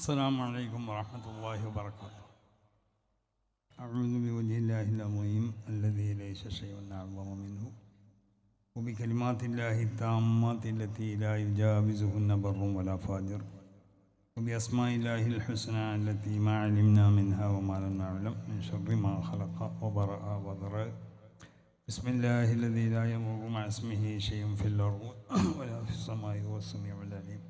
السلام عليكم ورحمة الله وبركاته. أعوذ بوجه الله العظيم الذي ليس شيء أعظم منه وبكلمات الله التامات التي لا يجاوزهن بر ولا فاجر وبأسماء الله الحسنى التي ما علمنا منها وما لم نعلم من شر ما خلق وبرأ وذرأ. بسم الله الذي لا يمر مع اسمه شيء في الأرض ولا في السماء وهو السميع العليم.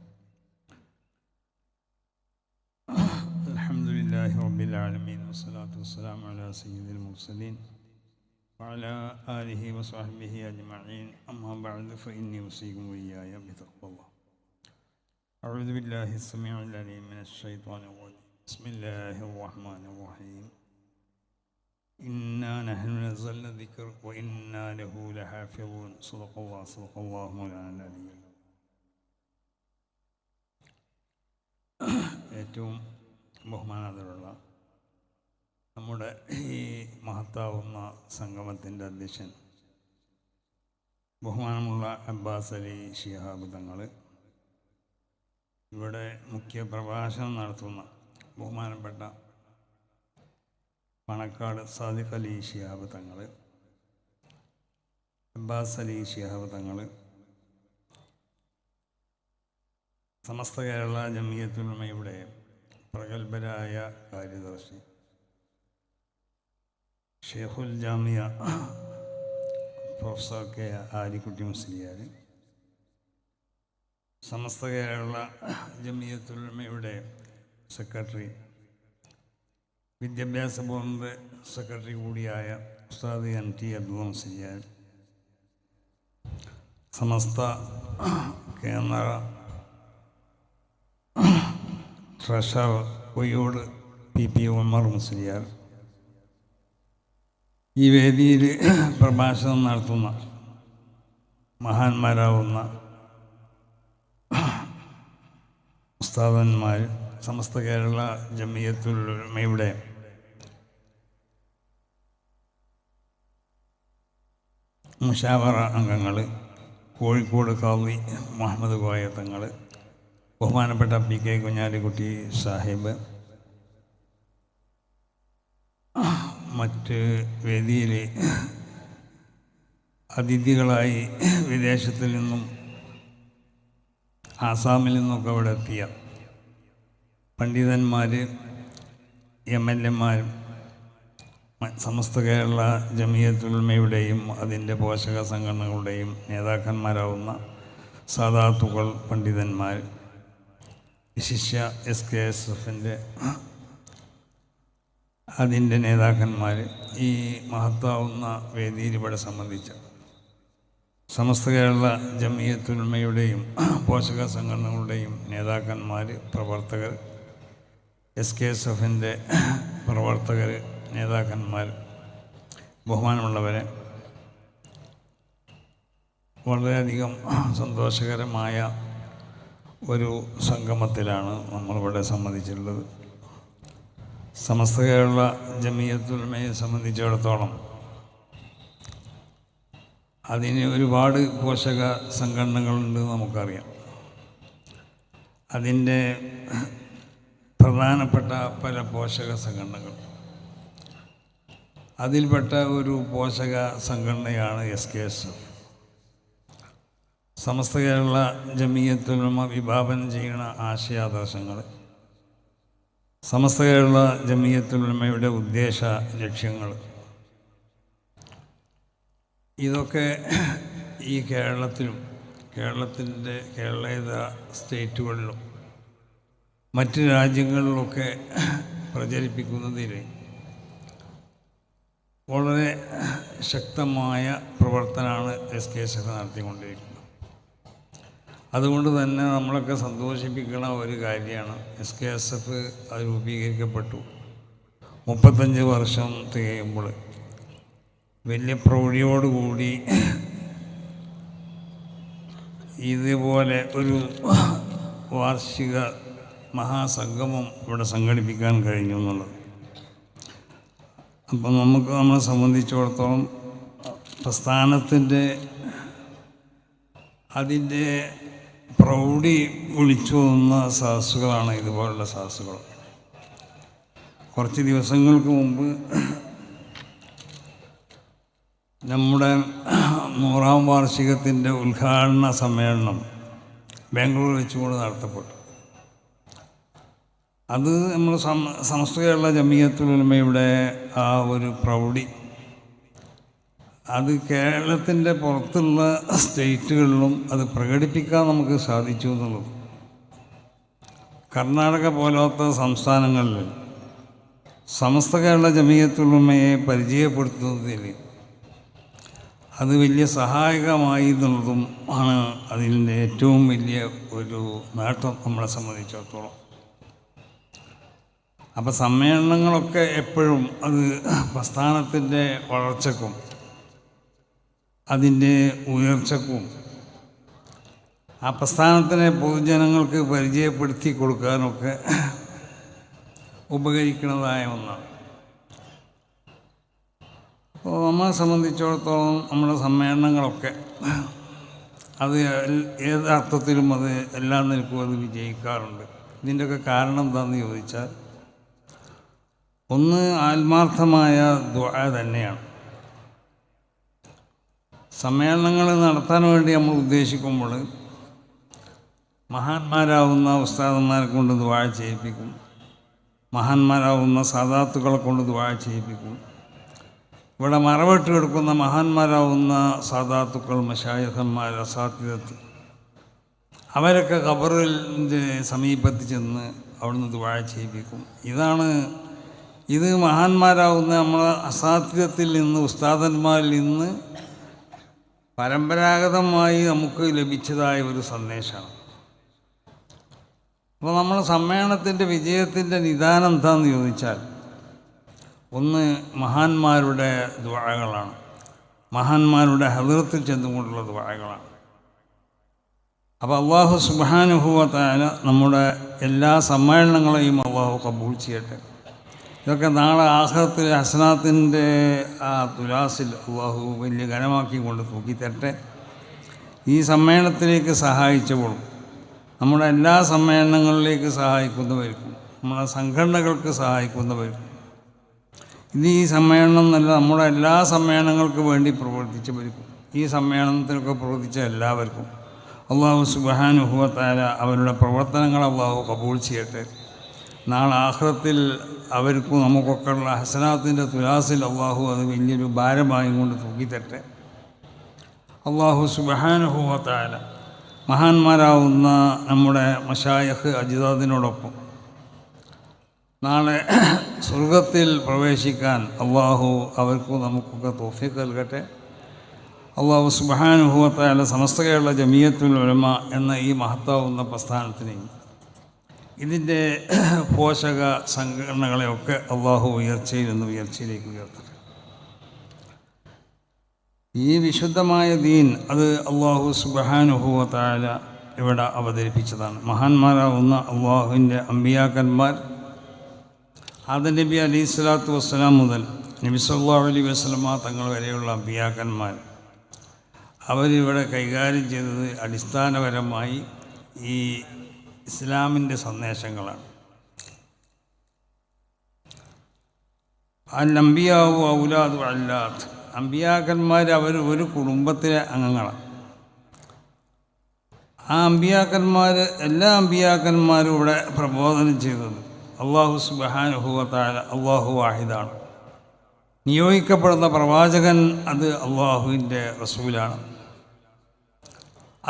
الحمد لله رب العالمين والصلاة والسلام على سيد المرسلين وعلى آله وصحبه أجمعين. أما بعد فإني أوصيكم وإياي بتقوى الله. أعوذ بالله السميع العليم من الشيطان الرجيم. بسم الله الرحمن الرحيم. إنا نحن نزلنا الذكر وإنا له لحافظون. صدق الله مولانا العلي. ഏറ്റവും ബഹുമാനാദരവുള്ള നമ്മുടെ ഈ മഹത്താവുന്ന സംഗമത്തിൻ്റെ അധ്യക്ഷൻ ബഹുമാനമുള്ള അബ്ബാസ് അലി ശിഹാബ് തങ്ങൾ, ഇവിടെ മുഖ്യ പ്രഭാഷണം നടത്തുന്ന ബഹുമാനപ്പെട്ട പണക്കാട് സാദിഖ് അലി ശിഹാബ് തങ്ങൾ, അബ്ബാസ് അലി ശിഹാബ് തങ്ങൾ, സമസ്ത കേരള ജമിയത്തുൽ ഉലമയുടെ പ്രഗത്ഭരായ കാര്യദർശി ഷെയ്ഖുൽ Jamia professor K Alikutty Musliyar, Samastha Kerala Jamiyyathul ഉലമയുടെ secretary, വിദ്യാഭ്യാസ ബോർഡിൻ്റെ സെക്രട്ടറി കൂടിയായ ഉസ്താദ് NT അബ്ദുൽ മുസ്ലിയാർ, സമസ്ത കേന്ദ്ര ട്രഷറർ കൊയ്യോട് PP ഉമർ മുസ്ലിയാർ, ഈ വേദിയിൽ പ്രഭാഷണം നടത്തുന്ന മഹാന്മാരാവുന്ന ഉസ്താദന്മാർ, സമസ്ത കേരള ജമിയത്തുൽ ഉലമയുടെ മുശാവറ അംഗങ്ങൾ, കോഴിക്കോട് ഖാദി മുഹമ്മദ് കോയ തങ്ങൾ, ബഹുമാനപ്പെട്ട PK കുഞ്ഞാലിക്കുട്ടി സാഹിബ്, മറ്റ് വേദിയിൽ അതിഥികളായി വിദേശത്തിൽ നിന്നും ആസാമിൽ നിന്നൊക്കെ ഇവിടെ എത്തിയ പണ്ഡിതന്മാർ, MLA-മാരും, സമസ്ത കേരള ജമിയത്തുൽ ഉലമയുടെയും അതിൻ്റെ പോഷക സംഘടനകളുടെയും നേതാക്കന്മാരാവുന്ന സാദാത്തുകൾ, പണ്ഡിതന്മാർ, വിശിഷ്യ SKSF-ൻ്റെ അതിൻ്റെ നേതാക്കന്മാർ, ഈ മഹത്താവുന്ന വേദിയിൽ ഇവിടെ സംബന്ധിച്ച സമസ്ത കേരള ജമിയത്തുൽ ഉലമയുടെയും പോഷക സംഘടനകളുടെയും നേതാക്കന്മാർ, പ്രവർത്തകർ, SKSF-ൻ്റെ പ്രവർത്തകർ, നേതാക്കന്മാർ, ബഹുമാനമുള്ളവരെ, വളരെയധികം സന്തോഷകരമായ ഒരു സംഗമത്തിലാണ് നമ്മളിവിടെ സംബന്ധിച്ചിട്ടുള്ളത്. സമസ്ത കേരള ജമിയത്തുൽ ഉലമയെ സംബന്ധിച്ചിടത്തോളം അതിന് ഒരുപാട് പോഷക സംഘടനകളുണ്ട് നമുക്കറിയാം. അതിൻ്റെ പ്രധാനപ്പെട്ട പല പോഷക സംഘടനകൾ, അതിൽപ്പെട്ട ഒരു പോഷക സംഘടനയാണ് SKSF. സമസ്ത കേരള ജമിയത്തുൽ ഉലമ വിഭാവനം ചെയ്യുന്ന ആശയാദർശങ്ങൾ, സമസ്ത കേരള ജമിയത്തുൽ ഉലമയുടെ ഉദ്ദേശ ലക്ഷ്യങ്ങൾ, ഇതൊക്കെ ഈ കേരളത്തിലും കേരളത്തിൻ്റെ കേരളേതര സ്റ്റേറ്റുകളിലും മറ്റ് രാജ്യങ്ങളിലൊക്കെ പ്രചരിപ്പിക്കുന്നതിൽ വളരെ ശക്തമായ പ്രവർത്തനമാണ് SKSF നടത്തിക്കൊണ്ടിരിക്കുന്നത്. അതുകൊണ്ട് തന്നെ നമ്മളൊക്കെ സന്തോഷിപ്പിക്കുന്ന ഒരു കാര്യമാണ് SKSF അത് രൂപീകരിക്കപ്പെട്ടു 35 വർഷം തികയുമ്പോൾ വലിയ പ്രൗഢിയോടുകൂടി ഇതുപോലെ ഒരു വാർഷിക മഹാസംഗമം ഇവിടെ സംഘടിപ്പിക്കാൻ കഴിഞ്ഞു എന്നുള്ളത്. അപ്പം നമ്മളെ സംബന്ധിച്ചിടത്തോളം പ്രസ്ഥാനത്തിൻ്റെ അതിൻ്റെ പ്രൗഢി വിളിച്ചോതുന്ന സദസ്സുകളാണ് ഇതുപോലുള്ള സദസ്സുകൾ. കുറച്ച് ദിവസങ്ങൾക്ക് മുമ്പ് നമ്മുടെ 100ാം വാർഷികത്തിൻ്റെ ഉദ്ഘാടന സമ്മേളനം ബാംഗ്ലൂർ വെച്ചുകൊണ്ട് നടത്തപ്പെട്ടു. അത് നമ്മൾ സമസ്ത കേരള ജമിയത്തുൽ ഉലമയുടെ ആ ഒരു പ്രൗഢി അത് കേരളത്തിൻ്റെ പുറത്തുള്ള സ്റ്റേറ്റുകളിലും അത് പ്രകടിപ്പിക്കാൻ നമുക്ക് സാധിച്ചു എന്നുള്ളത്. കർണാടക പോലത്തെ സംസ്ഥാനങ്ങളിൽ സമസ്ത കേരള ജമിയത്തുൽ ഉലമയെ പരിചയപ്പെടുത്തുന്നതിൽ അത് വലിയ സഹായകമായി എന്നുള്ളതും ആണ് അതിൻ്റെ ഏറ്റവും വലിയ ഒരു നേട്ടം നമ്മളെ സംബന്ധിച്ചിടത്തോളം. അപ്പോൾ സമ്മേളനങ്ങളൊക്കെ എപ്പോഴും അത് പ്രസ്ഥാനത്തിൻ്റെ വളർച്ചക്കും അതിൻ്റെ ഉയർച്ചക്കും ആ പ്രസ്ഥാനത്തിനെ പൊതുജനങ്ങൾക്ക് പരിചയപ്പെടുത്തി കൊടുക്കാനൊക്കെ ഉപകരിക്കുന്നതായ ഒന്നാണ്. അപ്പോൾ നമ്മളെ സംബന്ധിച്ചിടത്തോളം നമ്മുടെ സമ്മേളനങ്ങളൊക്കെ അത് ഏത് അർത്ഥത്തിലും അത് എല്ലാ നിലക്കും അത് വിജയിക്കാറുണ്ട്. ഇതിൻ്റെയൊക്കെ കാരണം എന്താണെന്ന് ചോദിച്ചാൽ, ഒന്ന് ആത്മാർത്ഥമായ ദുആ തന്നെയാണ്. സമ്മേളനങ്ങൾ നടത്താൻ വേണ്ടി നമ്മൾ ഉദ്ദേശിക്കുമ്പോൾ മഹാന്മാരാവുന്ന ഉസ്താദന്മാരെ കൊണ്ട് ദുആ ചെയ്യിപ്പിക്കും, മഹാന്മാരാവുന്ന സാദാത്തുക്കളെ കൊണ്ട് ദുആ ചെയ്യിപ്പിക്കും. ഇവിടെ മറവിട്ട് കിടക്കുന്ന മഹാന്മാരാവുന്ന സാദാത്തുക്കൾ, മശായിഖന്മാർ, അസാത്തിദത്ത്, അവരൊക്കെ ഖബറിൻ്റെ സമീപത്ത് ചെന്ന് അവിടുന്ന് ദുആ ചെയ്യിപ്പിക്കും. ഇത് മഹാന്മാരാവുന്ന നമ്മളെ അസാത്തിദത്തിൽ നിന്ന്, ഉസ്താദന്മാരിൽ നിന്ന് പരമ്പരാഗതമായി നമുക്ക് ലഭിച്ചതായ ഒരു സന്ദേശമാണ്. അപ്പോൾ നമ്മൾ സമ്മേളനത്തിൻ്റെ വിജയത്തിൻ്റെ നിദാനം എന്താണെന്ന് ചോദിച്ചാൽ, ഒന്ന് മഹാന്മാരുടെ ദുആകളാണ്, മഹാന്മാരുടെ ഹദ്റത്തിൽ ചെന്നുകൊണ്ടുള്ള ദുആകളാണ്. അപ്പോൾ അല്ലാഹു സുബ്ഹാനഹു വ തആല നമ്മുടെ എല്ലാ സമ്മേളനങ്ങളെയും അല്ലാഹു ഖബൂൽ ചെയ്യട്ടെ. ഇതൊക്കെ നാളെ ആഖിറത്തിൽ ഹസനാത്തിൻ്റെ ആ തുലാസിൽ അല്ലാഹു വലിയ ഘനമാക്കി കൊണ്ട് തൂക്കിത്തരട്ടെ. ഈ സമ്മേളനത്തിലേക്ക് സഹായിച്ചപ്പോഴും നമ്മുടെ എല്ലാ സമ്മേളനങ്ങളിലേക്ക് സഹായിക്കുന്നവർക്കും നമ്മുടെ സംഘടനകൾക്ക് സഹായിക്കുന്നവർക്കും ഇത് ഈ സമ്മേളനം എന്നല്ല, നമ്മുടെ എല്ലാ സമ്മേളനങ്ങൾക്ക് വേണ്ടി പ്രവർത്തിച്ചവർക്കും ഈ സമ്മേളനത്തിനൊക്കെ പ്രവർത്തിച്ച എല്ലാവർക്കും അല്ലാഹു സുബ്ഹാനഹു വ തആല അവരുടെ പ്രവർത്തനങ്ങൾ അല്ലാഹു ഖബൂൽ ചെയ്യട്ടെ. നാളെ ആഖിറത്തിൽ അവർക്കും നമുക്കൊക്കെ ഉള്ള ഹസനാത്തിൻ്റെ തുലാസിൽ അല്ലാഹു അത് വലിയൊരു ഭാരമായി കൊണ്ട് തൂക്കിത്തരട്ടെ. അല്ലാഹു സുബ്ഹാനഹു വ തആല മഹാന്മാരാവുന്ന നമ്മുടെ മശായിഖ് അജ്ദാദിനോടൊപ്പം നാളെ സ്വർഗത്തിൽ പ്രവേശിക്കാൻ അല്ലാഹു അവർക്കും നമുക്കൊക്കെ തൗഫീഖ് നൽകട്ടെ. അല്ലാഹു സുബ്ഹാനഹു വ തആല സമസ്ത കേരള ജമിയത്തുൽ ഉലമ എന്ന ഈ മഹത്താവുന്ന പ്രസ്ഥാനത്തിനെയും ഇതിൻ്റെ പോഷക സംഘടനകളെയൊക്കെ അല്ലാഹു ഉയർച്ചയിൽ നിന്ന് ഉയർച്ചയിലേക്ക് ഉയർത്തട്ടെ. ഈ വിശുദ്ധമായ ദീൻ അത് അല്ലാഹു സുബ്ഹാനഹു വ തആല ഇവിടെ അവതരിപ്പിച്ചതാണ്. മഹാന്മാരാവുന്ന അല്ലാഹുവിൻ്റെ അമ്പിയാക്കന്മാർ ആദം നബി അലൈഹി സ്വലാത്തു വസ്സലാം മുതൽ നബി സല്ലല്ലാഹു അലൈഹി വസല്ലമ തങ്ങൾ വരെയുള്ള അമ്പിയാക്കന്മാർ അവരിവിടെ കൈകാര്യം ചെയ്തത് അടിസ്ഥാനപരമായി ഈ ഇസ്ലാമിൻ്റെ സന്ദേശങ്ങളാണ്. അൽ അംബിയാവു ഔലാദു അല്ലാത്ത്, അമ്പിയാക്കന്മാർ അവർ ഒരു കുടുംബത്തിലെ അംഗങ്ങളാണ്. ആ അമ്പിയാക്കന്മാർ എല്ലാ അമ്പിയാക്കന്മാരും ഇവിടെ പ്രബോധനം ചെയ്തത് അല്ലാഹു സുബ്ഹാനഹു വ തആല അല്ലാഹു വാഹിദാണ്. നിയോഗിക്കപ്പെടുന്ന പ്രവാചകൻ അത് അല്ലാഹുവിൻ്റെ റസൂലാണ്.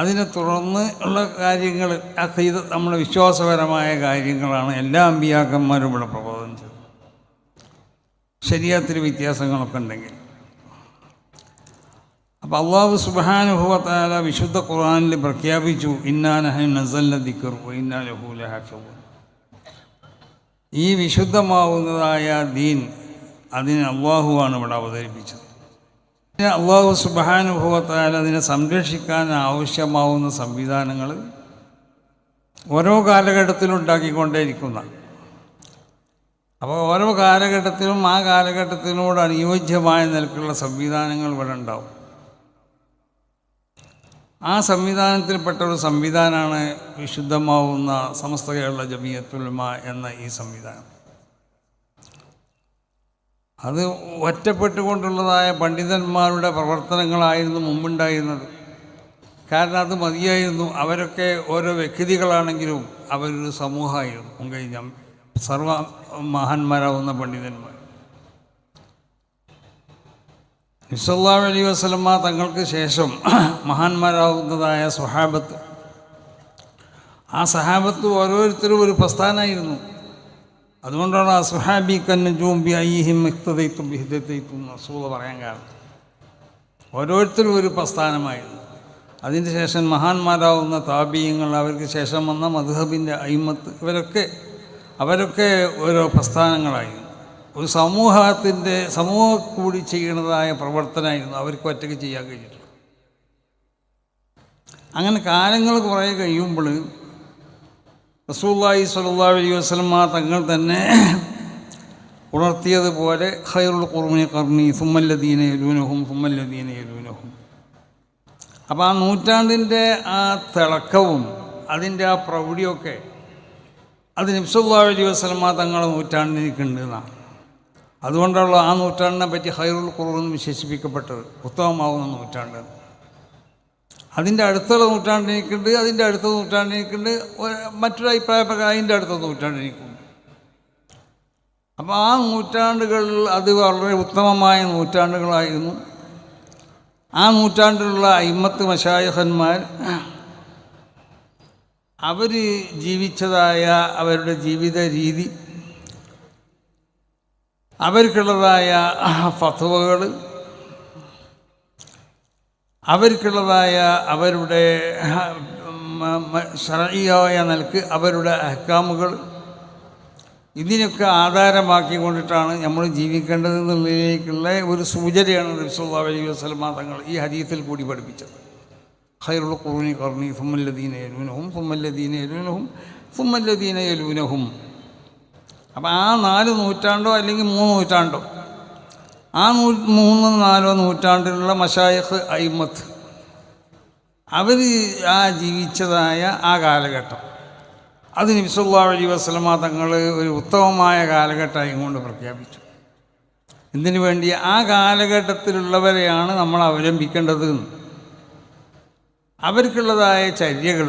അതിനെ തുടർന്ന് ഉള്ള കാര്യങ്ങൾ അഖീദ നമ്മുടെ വിശ്വാസപരമായ കാര്യങ്ങളാണ് എല്ലാ അമ്പിയാക്കന്മാരും ഇവിടെ പ്രബോധനം ചെയ്തത്. ശരീഅത്തിൽ വ്യത്യാസങ്ങളൊക്കെ ഉണ്ടെങ്കിൽ അപ്പോൾ അല്ലാഹു സുബ്ഹാനഹു വ തആല വിശുദ്ധ ഖുർആനിൽ പ്രഖ്യാപിച്ചു, ഇന്നാ നഹ്നു നസ്സൽന ദിക്റ വ ഇന്നാ ലഹു ലഹാഫിളൂൻ. ഈ വിശുദ്ധമാവുന്നതായ ദീൻ അതിനെ അല്ലാഹുവാണ് ഇവിടെ അവതരിപ്പിച്ചത്. അല്ലാഹു സുബ്ഹാനഹു വ തആല അതിനെ സംരക്ഷിക്കാൻ ആവശ്യമാവുന്ന സംവിധാനങ്ങൾ ഓരോ കാലഘട്ടത്തിലും ഉണ്ടാക്കിക്കൊണ്ടേയിരിക്കുന്ന, അപ്പോൾ ഓരോ കാലഘട്ടത്തിലും ആ കാലഘട്ടത്തിനോട് അനുയോജ്യമായ നിലക്കുള്ള സംവിധാനങ്ങൾ ഇവിടെ ഉണ്ടാവും. ആ സംവിധാനത്തിൽപ്പെട്ട ഒരു സംവിധാനമാണ് വിശുദ്ധമാവുന്ന സമസ്ത കേരള ജമിയത്തുൽ ഉലമ എന്ന ഈ സംവിധാനം. അത് ഒറ്റപ്പെട്ടുകൊണ്ടുള്ളതായ പണ്ഡിതന്മാരുടെ പ്രവർത്തനങ്ങളായിരുന്നു മുമ്പുണ്ടായിരുന്നത്. കാരണം അത് മതിയായിരുന്നു. അവരൊക്കെ ഓരോ വ്യക്തികളാണെങ്കിലും അവരൊരു സമൂഹമായിരുന്നു മുൻകഴിഞ്ഞ സർവ മഹാന്മാരാവുന്ന പണ്ഡിതന്മാർ. നബി സല്ലല്ലാഹു അലൈഹി വസല്ലമ തങ്ങൾക്ക് ശേഷം മഹാന്മാരാവുന്നതായ സ്വഹാബത്ത്, ആ സഹാബത്ത് ഓരോരുത്തരും ഒരു പ്രസ്ഥാനമായിരുന്നു. അതുകൊണ്ടാണ് അസ്ഹാബി കന്നജൂം ബി അയ്യിഹിം ഇഖ്തദൈതു ബിഹിദൈതു റസൂൽ പറയാൻ കാരണം. ഓരോരുത്തരും ഒരു പ്രസ്ഥാനമായിരുന്നു. അതിന് ശേഷം മഹാന്മാരാവുന്ന താബിയങ്ങൾ, അവർക്ക് ശേഷം വന്ന മദ്ഹബിൻ്റെ അയിമത്ത്, അവരൊക്കെ ഓരോ പ്രസ്ഥാനങ്ങളായിരുന്നു. ഒരു സമൂഹം കൂടി ചെയ്യുന്നതായ പ്രവർത്തനമായിരുന്നു അവർക്ക് ഒറ്റയ്ക്ക് ചെയ്യാൻ കഴിഞ്ഞിട്ടുള്ളത്. അങ്ങനെ കാലങ്ങൾ കുറേ കഴിയുമ്പോൾ റസൂലുള്ളാഹി സ്വല്ലല്ലാഹു അലൈഹി വസല്ലമ തങ്ങൾ തന്നെ ഉണർത്തിയതുപോലെ ഖൈറുൽ ഖുർനി ഖർനി സുമ്മല്ലദീന യലൂനഹും സുമ്മല്ലദീന യലൂനഹും. അപ്പോൾ ആ നൂറ്റാണ്ടിൻ്റെ ആ തിളക്കവും അതിൻ്റെ ആ പ്രൗഢിയൊക്കെ അത് നബി സല്ലല്ലാഹു അലൈഹി വസല്ലമ തങ്ങളുടെ നൂറ്റാണ്ടിലേക്കുണ്ട് എന്നാണ്. അതുകൊണ്ടുള്ള ആ നൂറ്റാണ്ടിനെ പറ്റി ഖൈറുൽ ഖുർൻ എന്ന് വിശേഷിപ്പിക്കപ്പെട്ടത്, ഉത്തമമാവുന്ന നൂറ്റാണ്ട്. അതിൻ്റെ അടുത്തുള്ള നൂറ്റാണ്ടിലേക്കുണ്ട്, അതിൻ്റെ അടുത്ത നൂറ്റാണ്ടിലേക്കുണ്ട്, മറ്റൊരു അഭിപ്രായ പ്രകാരം അതിൻ്റെ അടുത്ത നൂറ്റാണ്ടിലേക്കുണ്ട്. അപ്പോൾ ആ നൂറ്റാണ്ടുകൾ അത് വളരെ ഉത്തമമായ നൂറ്റാണ്ടുകളായിരുന്നു. ആ നൂറ്റാണ്ടിലുള്ള അയിമ്മത്ത് മശായിഖന്മാർ അവർ ജീവിച്ചതായ അവരുടെ ജീവിത രീതി, അവർക്കുള്ളതായ ഫത്വകൾ, അവർക്കുള്ളതായ അവരുടെ ശർഈയായ നിലക്ക് അവരുടെ അഹ്കാമുകൾ, ഇതിനൊക്കെ ആധാരമാക്കിക്കൊണ്ടിട്ടാണ് നമ്മൾ ജീവിക്കേണ്ടതെന്നുള്ളതിലേക്കുള്ള ഒരു സൂചനയാണ് നബി സല്ലല്ലാഹു അലൈഹി വസല്ലമ തങ്ങൾ ഈ ഹദീസിൽ കൂടി പഠിപ്പിച്ചത്. ഖൈറുൽ ഖുർനി ഖർനി സുമ്മല്ലദീന യലൂനഹും സുമ്മല്ലദീന യലൂനഹും സുമ്മല്ലദീന യലൂനഹും. അപ്പം ആ 4 നൂറ്റാണ്ടോ അല്ലെങ്കിൽ 3 നൂറ്റാണ്ടോ, ആ 3-4 നൂറ്റാണ്ടിലുള്ള മശായിഖ് അയിമ്മത്ത് അവർ ആ ജീവിച്ചതായ ആ കാലഘട്ടം അത് നബി സല്ലല്ലാഹു അലൈഹി വസല്ലമ തങ്ങൾ ഒരു ഉത്തമമായ കാലഘട്ടമായി കൊണ്ട് പ്രഖ്യാപിച്ചു. ഇതിനു വേണ്ടി ആ കാലഘട്ടത്തിലുള്ളവരെയാണ് നമ്മൾ അവലംബിക്കേണ്ടത്. അവർക്കുള്ളതായ ചര്യകൾ,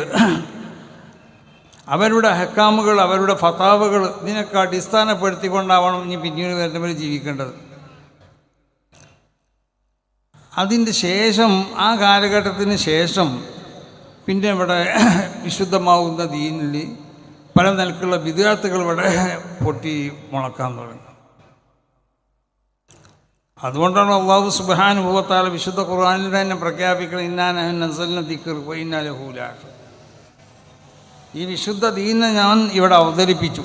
അവരുടെ അഹ്കാമുകൾ, അവരുടെ ഫതാവകൾ, ഇതിനൊക്കെ അടിസ്ഥാനപ്പെടുത്തിക്കൊണ്ടാവണം ഇനി പിന്നീട് വരുന്നവർ ജീവിക്കേണ്ടത്. അതിൻ്റെ ശേഷം ആ കാലഘട്ടത്തിന് ശേഷം പിന്നെ ഇവിടെ വിശുദ്ധമാവുന്ന ദീനിൽ പല നിലക്കുള്ള ബിദ്അത്തുകൾ ഇവിടെ പൊട്ടി മുളക്കാൻ തുടങ്ങി. അതുകൊണ്ടാണ് അല്ലാഹു സുബ്ഹാനഹു വ തആല വിശുദ്ധ ഖുർആനിൽ തന്നെ പ്രഖ്യാപിക്കുന്നത്, ഇന്നാ നഹ്നു നസ്സൽനാ ദിക്റ വ ഇന്നാ ലഹു ലഹാഫിദൂൻ. ഈ വിശുദ്ധ ദീനിനെ ഞാൻ ഇവിടെ അവതരിപ്പിച്ചു.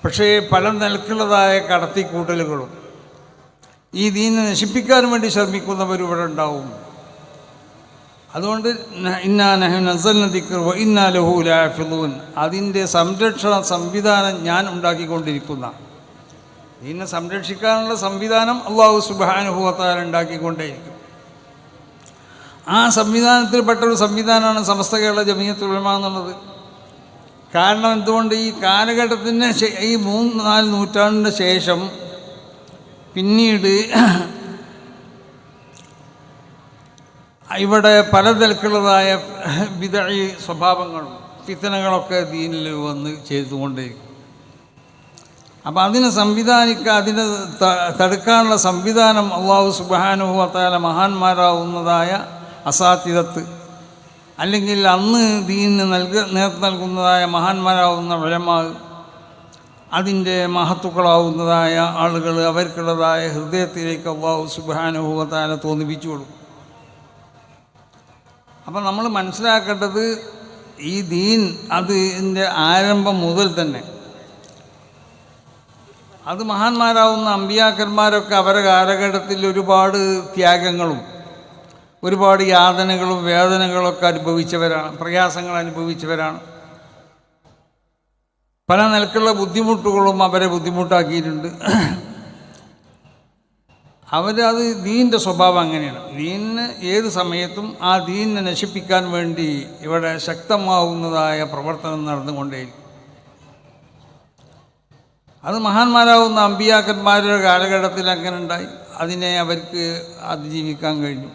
പക്ഷേ പല നിലക്കുള്ളതായ കടത്തിക്കൂട്ടലുകളും ഈ ദീനിനെ നശിപ്പിക്കാൻ വേണ്ടി ശ്രമിക്കുന്നവർ ഇവിടെ ഉണ്ടാവും. അതുകൊണ്ട് ഇന്നാ നഹ്നു നസ്സൽനാ ദിക്റ വ ഇന്നാ ലഹു ലഹാഫിദൂൻ, അതിൻ്റെ സംരക്ഷണ സംവിധാനം ഞാൻ ഉണ്ടാക്കിക്കൊണ്ടിരിക്കുന്ന, ദീനിനെ സംരക്ഷിക്കാനുള്ള സംവിധാനം അല്ലാഹു സുബ്ഹാനഹു വ തആല ഉണ്ടാക്കിക്കൊണ്ടേയിരിക്കും. ആ സംവിധാനത്തിൽപ്പെട്ടൊരു സംവിധാനമാണ് സമസ്ത കേരള ജമിയത്തുൽ ഉലമ എന്നുള്ളത്. കാരണം എന്തുകൊണ്ട് ഈ കാലഘട്ടത്തിന് ഈ 3-4 നൂറ്റാണ്ടിന് ശേഷം പിന്നീട് ഇവിടെ പലതരത്തിലുള്ളതായ ബിദ്അഈ സ്വഭാവങ്ങളും ഫിത്നകളൊക്കെ ദീനിൽ വന്ന് ചെയ്തുകൊണ്ടേയിരിക്കും. അപ്പം അതിനെ അതിനെ തടുക്കാനുള്ള സംവിധാനം അല്ലാഹു സുബ്ഹാനഹു വ തആല മഹാന്മാരാവുന്നതായ അസാത്തിദത്ത്, അല്ലെങ്കിൽ അന്ന് ദീനിന് നേതൃത്വം നൽകുന്നതായ മഹാന്മാരാവുന്ന ഉലമാ, അതിൻ്റെ മഹത്തുക്കളാവുന്നതായ ആളുകൾ, അവർക്കുള്ളതായ ഹൃദയത്തിലേക്ക് അല്ലാഹു സുബ്ഹാനഹു വ തആല തോന്നിപ്പിച്ചു കൊടുക്കും. അപ്പം നമ്മൾ മനസ്സിലാക്കേണ്ടത് ഈ ദീൻ അതിൻ്റെ ആരംഭം മുതൽ തന്നെ അത് മഹാന്മാരാവുന്ന അമ്പിയാക്കന്മാരൊക്കെ അവരുടെ കാലഘട്ടത്തിൽ ഒരുപാട് ത്യാഗങ്ങളും ഒരുപാട് യാതനകളും വേദനകളൊക്കെ അനുഭവിച്ചവരാണ്, പ്രയാസങ്ങൾ അനുഭവിച്ചവരാണ്. പല നിലക്കുള്ള ബുദ്ധിമുട്ടുകളും അവരെ ബുദ്ധിമുട്ടാക്കിയിട്ടുണ്ട്. അവരത് ദീനിൻ്റെ സ്വഭാവം അങ്ങനെയാണ്. ദീനിന് ഏത് സമയത്തും ആ ദീനിനെ നശിപ്പിക്കാൻ വേണ്ടി ഇവിടെ ശക്തമാവുന്നതായ പ്രവർത്തനം നടന്നുകൊണ്ടേയിരിക്കും. അത് മഹാന്മാരാവുന്ന അമ്പിയാക്കന്മാരുടെ കാലഘട്ടത്തിൽ അങ്ങനെ ഉണ്ടായി. അതിനെ അവർക്ക് അതിജീവിക്കാൻ കഴിഞ്ഞു.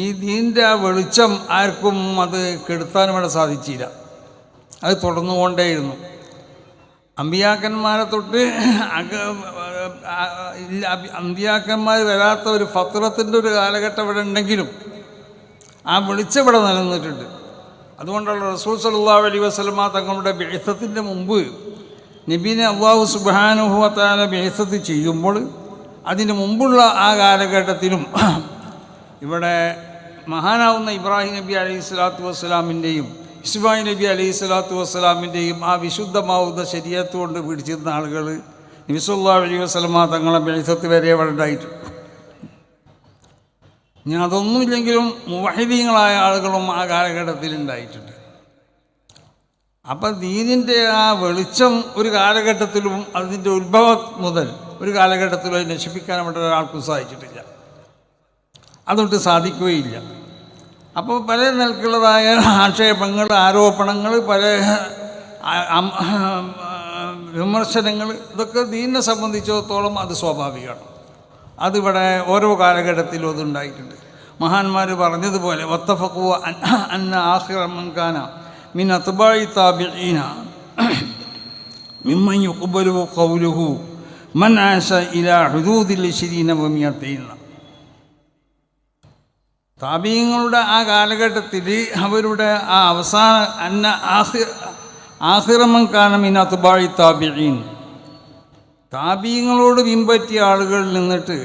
ഈ ദീനിൻ്റെ ആ വെളിച്ചം ആർക്കും അത് കെടുത്താനും ഇവിടെ സാധിച്ചില്ല. അത് തുടർന്നുകൊണ്ടേയിരുന്നു. അമ്പിയാക്കന്മാരെ തൊട്ട് അമ്പിയാക്കന്മാർ വരാത്ത ഒരു ഫത്രത്തിൻ്റെ ഒരു കാലഘട്ടം ഇവിടെ ഉണ്ടെങ്കിലും ആ വെളിച്ചം ഇവിടെ നിലനിന്നിട്ടുണ്ട്. അതുകൊണ്ടുള്ള റസൂൽ സല്ലല്ലാഹു അലൈഹി വസല്ലമ തങ്ങളുടെ ബിഅ്സത്തിൻ്റെ മുമ്പ് നബീനെ അല്ലാഹു സുബ്ഹാനഹു വ തആല ബിഅ്സത്ത് ചെയ്യുമ്പോൾ അതിന് മുമ്പുള്ള ആ കാലഘട്ടത്തിലും ഇവിടെ മഹാനാവുന്ന ഇബ്രാഹിം നബി അലൈഹി സ്വലാത്തു വസ്സലാമിൻ്റെയും ഇസ്മായിൽ നബി അലൈഹി സ്വലാത്തു വസ്സലാമിൻ്റെയും ആ വിശുദ്ധമാവുന്ന ശരീഅത്ത് കൊണ്ട് പിടിച്ചിരുന്ന ആളുകൾ നബി സല്ലല്ലാഹു അലൈഹി വസല്ലമ തങ്ങളെ ബിഅ്സത്ത് വരെ അവിടെ ഉണ്ടായിട്ടുണ്ട്. ഇനി അതൊന്നുമില്ലെങ്കിലും മുവഹിദീങ്ങളായ ആളുകളും ആ കാലഘട്ടത്തിൽ ഉണ്ടായിട്ടുണ്ട്. അപ്പം ദീനിൻ്റെ ആ വെളിച്ചം ഒരു കാലഘട്ടത്തിലും അതിൻ്റെ ഉത്ഭവം മുതൽ ഒരു കാലഘട്ടത്തിലും അത് നശിപ്പിക്കാൻ അവിടെ ഒരാൾക്കും സാധിച്ചിട്ടില്ല. അതുകൊണ്ട് സാധിക്കുകയില്ല. അപ്പോൾ പല നിലക്കുള്ളതായ ആക്ഷേപങ്ങൾ, ആരോപണങ്ങൾ, പല വിമർശനങ്ങൾ, ഇതൊക്കെ ദീനിനെ സംബന്ധിച്ചിടത്തോളം അത് സ്വാഭാവികമാണ്. അതിവിടെ ഓരോ കാലഘട്ടത്തിലും അതുണ്ടായിട്ടുണ്ട്. മഹാന്മാർ പറഞ്ഞതുപോലെ വത്തഫഖു അന്ന ആഖിറ മൻ കാന മിൻ അത്ബാഇ താബിഈന മിമ്മൻ യുഖ്ബലു ഖൗലുഹു മൻ ആശ ഇലാ ഹുദൂദിൽ 20 വ 200. താബീങ്ങളുടെ ആ കാലഘട്ടത്തിൽ അവരുടെ ആ അവസാന അന്ന ആഖിറ മൻ കാന മിൻ അത്ബാഇ താബിഈൻ, താബീങ്ങളോട് പിൻപറ്റിയ ആളുകളിൽ നിന്നിട്ട്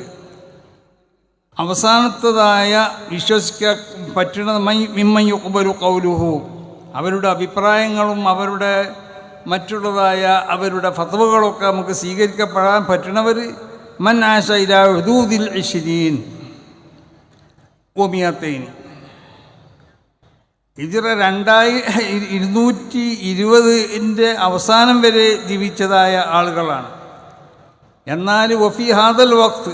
അവസാനത്തതായ വിശ്വസിക്കാൻ പറ്റുന്ന മിമ്മൻ യുഖ്ബലു ഖൗലുഹു, അവരുടെ അഭിപ്രായങ്ങളും അവരുടെ മറ്റുള്ളതായ അവരുടെ ഫത്വകളൊക്കെ നമുക്ക് സ്വീകരിക്കപ്പെടാൻ പറ്റുന്നവർ മൻ ആശ ഇലാ ഹുദൂദിൽ 20 വ 200. ഹിജ്റ 220 അവസാനം വരെ ജീവിച്ചതായ ആളുകളാണ്. എന്നാൽ വഫി ഹാദൽ വഖ്ത്,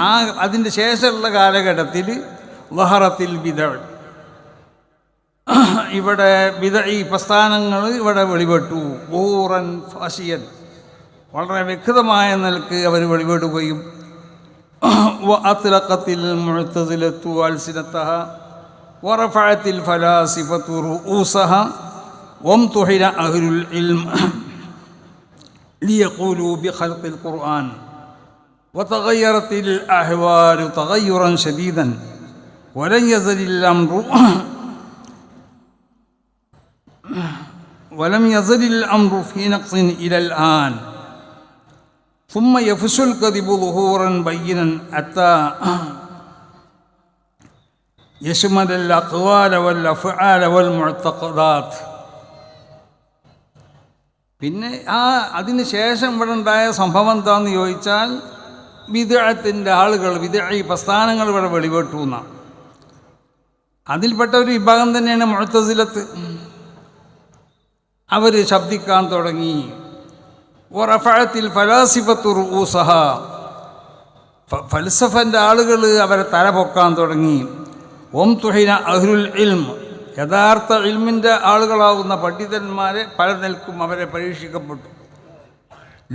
ആ അതിൻ്റെ ശേഷമുള്ള കാലഘട്ടത്തിൽ ലഹറത്തിൽ ബിദഅ, ഇവിടെ ബിദഈ പ്രസ്ഥാനങ്ങൾ ഇവിടെ വെളിപ്പെട്ടു. ബൂറൻ ഫാസിയൻ, വളരെ വ്യക്തമായ നിലക്ക് അവർ വെളിപ്പെടുകയും വഅത്ലഖത്തിൽ മുഅ്തസിലത്തു അൽസിനതഹ വറഫഅത്തിൽ ഫലാസിഫത്തു റൂസഹ വംതുഹിന അഹ്ലുൽ ഇൽം ലിയഖൂലു ബിഖൽഖിൽ ഖുർആൻ വതഗയ്യറത്തിൽ അഹ്വാലു തഗയ്യുറൻ ശദീദൻ വലൻ യസലിൽ അംറു ولم يزل الأمر في نقص إلى الآن ثم يفشو الكذب ظهورا بينا حتى يشمل الأقوال والأفعال والمعتقدات. പിന്നെ അതിന് ശേഷം ഇവിടെ ഉണ്ടായ സംഭവം എന്താണെന്ന് ചോദിച്ചാൽ ബിദ്അത്തിൻ്റെ ആളുകൾ, ബിദ്ഈ പ്രസ്ഥാനങ്ങൾ ഇവിടെ വെളിപ്പെട്ടു എന്നാണ്. അതിൽപ്പെട്ട ഒരു വിഭാഗം തന്നെയാണ് മുഅ്തസിലത്ത്. അവർ ശബ്ദിക്കാൻ തുടങ്ങി. വറഫഅത്തിൽ ഫലാസിഫത്തു റൂസഹ, ഫൽസഫൻ്റെ ആളുകൾ അവരെ തല പൊക്കാൻ തുടങ്ങി. വംതുഹിന അഹ്ലുൽ ഇൽം, യഥാർത്ഥ ഇൽമിൻ്റെ ആളുകളാവുന്ന പണ്ഡിതന്മാരെ പല നിലക്കും അവരെ പരീക്ഷിക്കപ്പെട്ടു.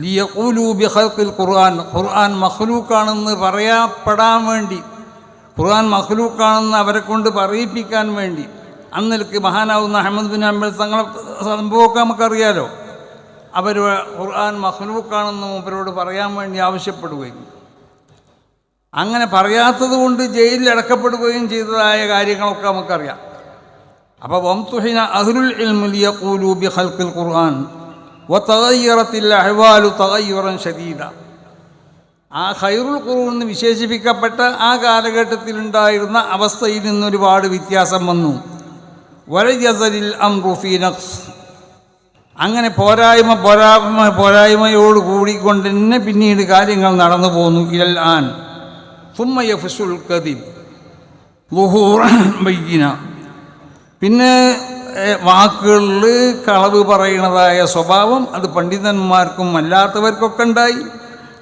ലിയഖൂലു ബിഖൽഖിൽ ഖുർആൻ, ഖുർആൻ മഖ്ലൂക്കാണെന്ന് പറയപ്പെടാൻ വേണ്ടി, ഖുർആൻ മഖ്ലൂക്കാണെന്ന് അവരെ കൊണ്ട് പറയിപ്പിക്കാൻ വേണ്ടി. അന്നിലേക്ക് മഹാനാവുന്ന അഹ്മദ് ബിൻ ഹംബൽ തങ്ങളെ സംഭവമൊക്കെ നമുക്കറിയാലോ. അവർ ഖുർആൻ മഖ്ലൂക്കാണെന്ന് അവരോട് പറയാൻ വേണ്ടി ആവശ്യപ്പെടുകയും അങ്ങനെ പറയാത്തത് കൊണ്ട് ജയിലിൽ അടക്കപ്പെടുകയും ചെയ്തതായ കാര്യങ്ങളൊക്കെ നമുക്കറിയാം. അപ്പോൾ വംതുഹിന അഹ്ലുൽ ഇൽമി ലിയഖൂലു ബിഖൽഖിൽ ഖുർആൻ വതഗയ്യറത്തിൽ അഹ്വാലു തഗയ്യുറൻ ശദീദ. ആ ഖൈറുൽ ഖുറൂൻ എന്ന് വിശേഷിപ്പിക്കപ്പെട്ട ആ കാലഘട്ടത്തിലുണ്ടായിരുന്ന അവസ്ഥയിൽ നിന്നൊരുപാട് വ്യത്യാസം വന്നു. വലൻ യസലിൽ അംറു ഫീ നഖ്സ്, അങ്ങനെ പോരായ്മയോട് കൂടിക്കൊണ്ട് തന്നെ പിന്നീട് കാര്യങ്ങൾ നടന്നു പോന്നു. ഇലൽ ആൻ സുമ്മ യഫ്സുൽ കദിബ് ളുഹൂറൻ ബയ്യിന, പിന്നെ വാക്കുകളിൽ കളവ് പറയുന്നതായ സ്വഭാവം അത് പണ്ഡിതന്മാർക്കും അല്ലാത്തവർക്കൊക്കെ ഉണ്ടായി.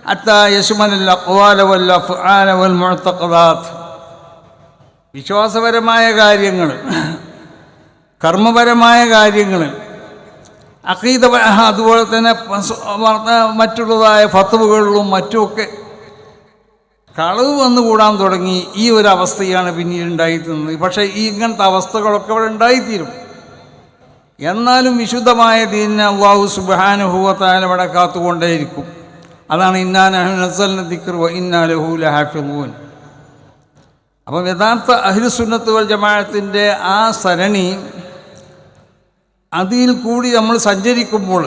ഹത്താ യശ്മലുൽ അഖ്വാല വൽ അഫ്ആല വൽ മുഅ്തഖദാത്ത്. വിശ്വാസപരമായ കാര്യങ്ങൾ, കർമ്മപരമായ കാര്യങ്ങൾ, അഖീദ, അതുപോലെ തന്നെ മറ്റുള്ളതായ ഫത്വകളിലും മറ്റുമൊക്കെ കളവ് വന്നുകൂടാൻ തുടങ്ങി. ഈ ഒരു അവസ്ഥയാണ് പിന്നീട് ഉണ്ടായിത്തീരുന്നത്. പക്ഷേ ഇങ്ങനത്തെ അവസ്ഥകളൊക്കെ അവിടെ ഉണ്ടായിത്തീരും. എന്നാലും വിശുദ്ധമായ ദീനിനെ അല്ലാഹു സുബ്ഹാനഹു വ തആല ഇവിടെ കാത്തുകൊണ്ടേയിരിക്കും. അതാണ് ഇന്നാ നഹ്നു നസ്സൽന ദിക്റ വ ഇന്നാ ലഹു ലഹാഫിളൂൻ. അപ്പം യഥാർത്ഥ അഹ്ലുസുന്നത്ത് വൽ ജമാഅത്തിൻ്റെ ആ സരണി, അതിൽ കൂടി നമ്മൾ സഞ്ചരിക്കുമ്പോൾ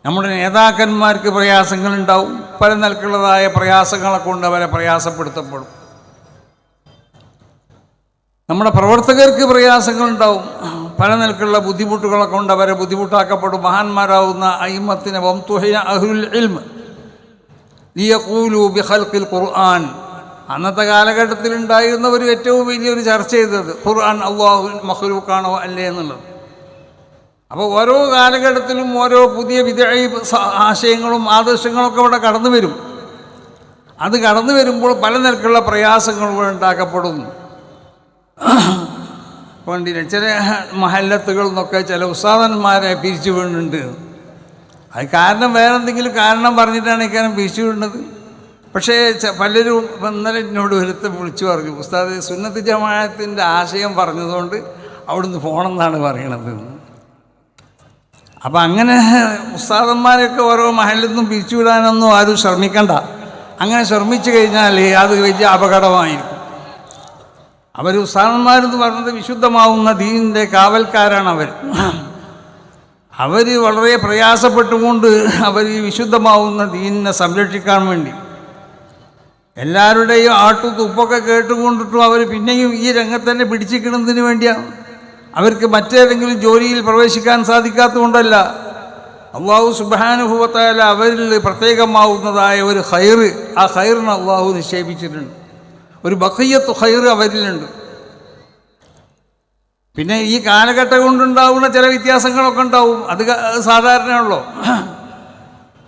നമ്മുടെ നേതാക്കന്മാർക്ക് പ്രയാസങ്ങളുണ്ടാവും. പല നിലക്കുള്ളതായ പ്രയാസങ്ങളെ കൊണ്ട് അവരെ പ്രയാസപ്പെടുത്തപ്പെടും. നമ്മുടെ പ്രവർത്തകർക്ക് പ്രയാസങ്ങളുണ്ടാവും. പല നിലക്കുള്ള ബുദ്ധിമുട്ടുകളെ കൊണ്ട് അവരെ ബുദ്ധിമുട്ടാക്കപ്പെടും. മഹാന്മാരാവുന്ന അയിമ്മത്തിനെ വംതുഹിന അഹ്ലുൽ ഇൽമ് ലിയഖൂലു ബിഖൽഖിൽ ഖുർആൻ. അന്നത്തെ കാലഘട്ടത്തിൽ ഉണ്ടായിരുന്ന ഒരു ഏറ്റവും വലിയൊരു ചർച്ച ചെയ്തത് ഖുർആൻ അല്ലാഹു മഖ്ലൂഖാണോ അല്ലേ എന്നുള്ളത്. അപ്പോൾ ഓരോ കാലഘട്ടത്തിലും ഓരോ പുതിയ ആശയങ്ങളും ആദർശങ്ങളൊക്കെ ഇവിടെ കടന്നു വരും. അത് കടന്നു വരുമ്പോൾ പല നിലക്കുള്ള പ്രയാസങ്ങളും ഉണ്ടാക്കപ്പെടുന്നു. പണ്ടില്ല ചില മഹല്ലത്തുകളിൽ നിന്നൊക്കെ ചില ഉസ്താദന്മാരെ പിരിച്ചു വീണുണ്ട്. അത് കാരണം വേറെ എന്തെങ്കിലും കാരണം പറഞ്ഞിട്ടാണ് ഇക്കാരം പിരിച്ചു വീണത്. പക്ഷേ പലരും ഇന്നലെ എന്നോട് ഒരുത്തം വിളിച്ചു പറഞ്ഞു, ഉസ്താദ് സുന്നത്ത് ജമാഅത്തിൻ്റെ ആശയം പറഞ്ഞതുകൊണ്ട് അവിടുന്ന് പോകണമെന്നാണ് പറയണത്. അപ്പം അങ്ങനെ ഉസ്താദന്മാരൊക്കെ ഓരോ മഹലിൽ നിന്നും പിരിച്ചുവിടാനൊന്നും ആരും ശ്രമിക്കണ്ട. അങ്ങനെ ശ്രമിച്ചു കഴിഞ്ഞാൽ അത് വലിയ അപകടമായിരിക്കും. അവർ ഉസ്താദന്മാരെന്ന് പറഞ്ഞത് വിശുദ്ധമാവുന്ന ദീനിൻ്റെ കാവൽക്കാരാണ് അവർ വളരെ പ്രയാസപ്പെട്ടുകൊണ്ട് അവർ ഈ വിശുദ്ധമാവുന്ന ദീനിനെ സംരക്ഷിക്കാൻ വേണ്ടി എല്ലാവരുടെയും ആട്ടുതുപ്പൊക്കെ കേട്ടുകൊണ്ടിട്ടും അവർ പിന്നെയും ഈ രംഗത്ത് തന്നെ പിടിച്ചിരിക്കുന്നതിന് വേണ്ടിയാണ്. അവർക്ക് മറ്റേതെങ്കിലും ജോലിയിൽ പ്രവേശിക്കാൻ സാധിക്കാത്തതുകൊണ്ടല്ല. അല്ലാഹു സുബ്ഹാനഹു വ തആല അവരിൽ പ്രത്യേകമാവുന്നതായ ഒരു ഖൈറ്, ആ ഖൈറിന് അല്ലാഹു നിക്ഷേപിച്ചിട്ടുണ്ട്. ഒരു ബഖിയ്യത്ത് ഖൈറ് അവരിലുണ്ട്. പിന്നെ ഈ കാലഘട്ടം കൊണ്ടുണ്ടാവുന്ന ചില വ്യത്യാസങ്ങളൊക്കെ ഉണ്ടാവും, അത് സാധാരണയുള്ളൂ.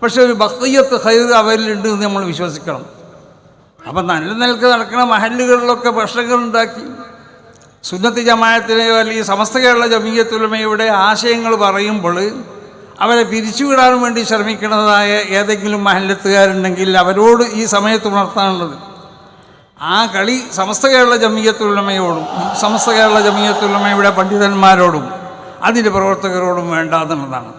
പക്ഷെ ഒരു ബഖിയ്യത്ത് ഖൈറ് അവരിലുണ്ട് എന്ന് നമ്മൾ വിശ്വസിക്കണം. അപ്പം നല്ല നിലക്ക് നടക്കുന്ന മഹല്ലുകളിലൊക്കെ പ്രശ്നങ്ങളുണ്ടാക്കി സുന്നത്ത് ജമാഅത്തിനെയോ അല്ലെങ്കിൽ സമസ്ത കേരള ജമീയത്തുൽ ഉലമയുടെ ആശയങ്ങൾ പറയുമ്പോൾ അവരെ പിരിച്ചുവിടാൻ വേണ്ടി ശ്രമിക്കുന്നതായ ഏതെങ്കിലും മഹല്ലത്തുകാരുണ്ടെങ്കിൽ അവരോട് ഈ സമയത്ത് ഉണർത്താനുള്ളത് ആ കളി സമസ്ത കേരള ജമീയത്തുൽ ഉലമയോടും സമസ്ത കേരള ജമീയത്തുൽ ഉലമയുടെ പണ്ഡിതന്മാരോടും അതിൻ്റെ പ്രവർത്തകരോടും വേണ്ടാന്നുള്ളതാണ്.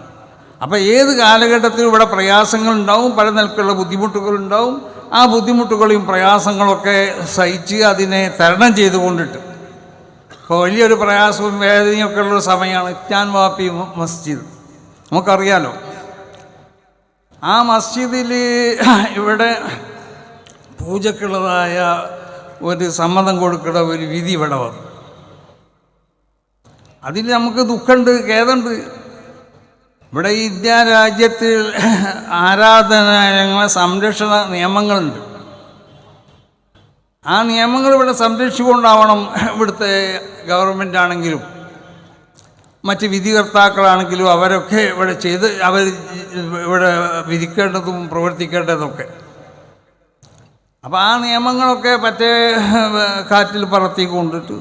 അപ്പോൾ ഏത് കാലഘട്ടത്തിലും ഇവിടെ പ്രയാസങ്ങളുണ്ടാവും, പല നിലക്കുള്ള ബുദ്ധിമുട്ടുകളുണ്ടാവും. ആ ബുദ്ധിമുട്ടുകളെയും പ്രയാസങ്ങളൊക്കെ സഹിച്ച് അതിനെ തരണം ചെയ്തുകൊണ്ടിട്ട് ഇപ്പോൾ വലിയൊരു പ്രയാസവും വേദനയൊക്കെ ഉള്ളൊരു സമയമാണ് ഇത്യാൻ വാപ്പി മസ്ജിദ്. നമുക്കറിയാലോ, ആ മസ്ജിദിൽ ഇവിടെ പൂജക്കുള്ളതായ ഒരു സമ്മതം കൊടുക്കുന്ന ഒരു വിധി ഇവിടെ വന്നു. അതിൽ നമുക്ക് ദുഃഖമുണ്ട്, ഖേദമുണ്ട്. ഇവിടെ ഇന്ത്യ രാജ്യത്തിൽ ആരാധനാലയങ്ങളെ സംരക്ഷണ നിയമങ്ങളുണ്ട്. ആ നിയമങ്ങൾ ഇവിടെ സംരക്ഷിച്ചുകൊണ്ടാവണം ഇവിടുത്തെ ഗവൺമെൻറ് ആണെങ്കിലും മറ്റ് വിധികർത്താക്കളാണെങ്കിലും അവരൊക്കെ ഇവിടെ ചെയ്ത് അവർ ഇവിടെ വിധിക്കേണ്ടതും പ്രവർത്തിക്കേണ്ടതൊക്കെ. അപ്പോൾ ആ നിയമങ്ങളൊക്കെ മറ്റേ കാറ്റിൽ പറത്തിക്കൊണ്ടിട്ട്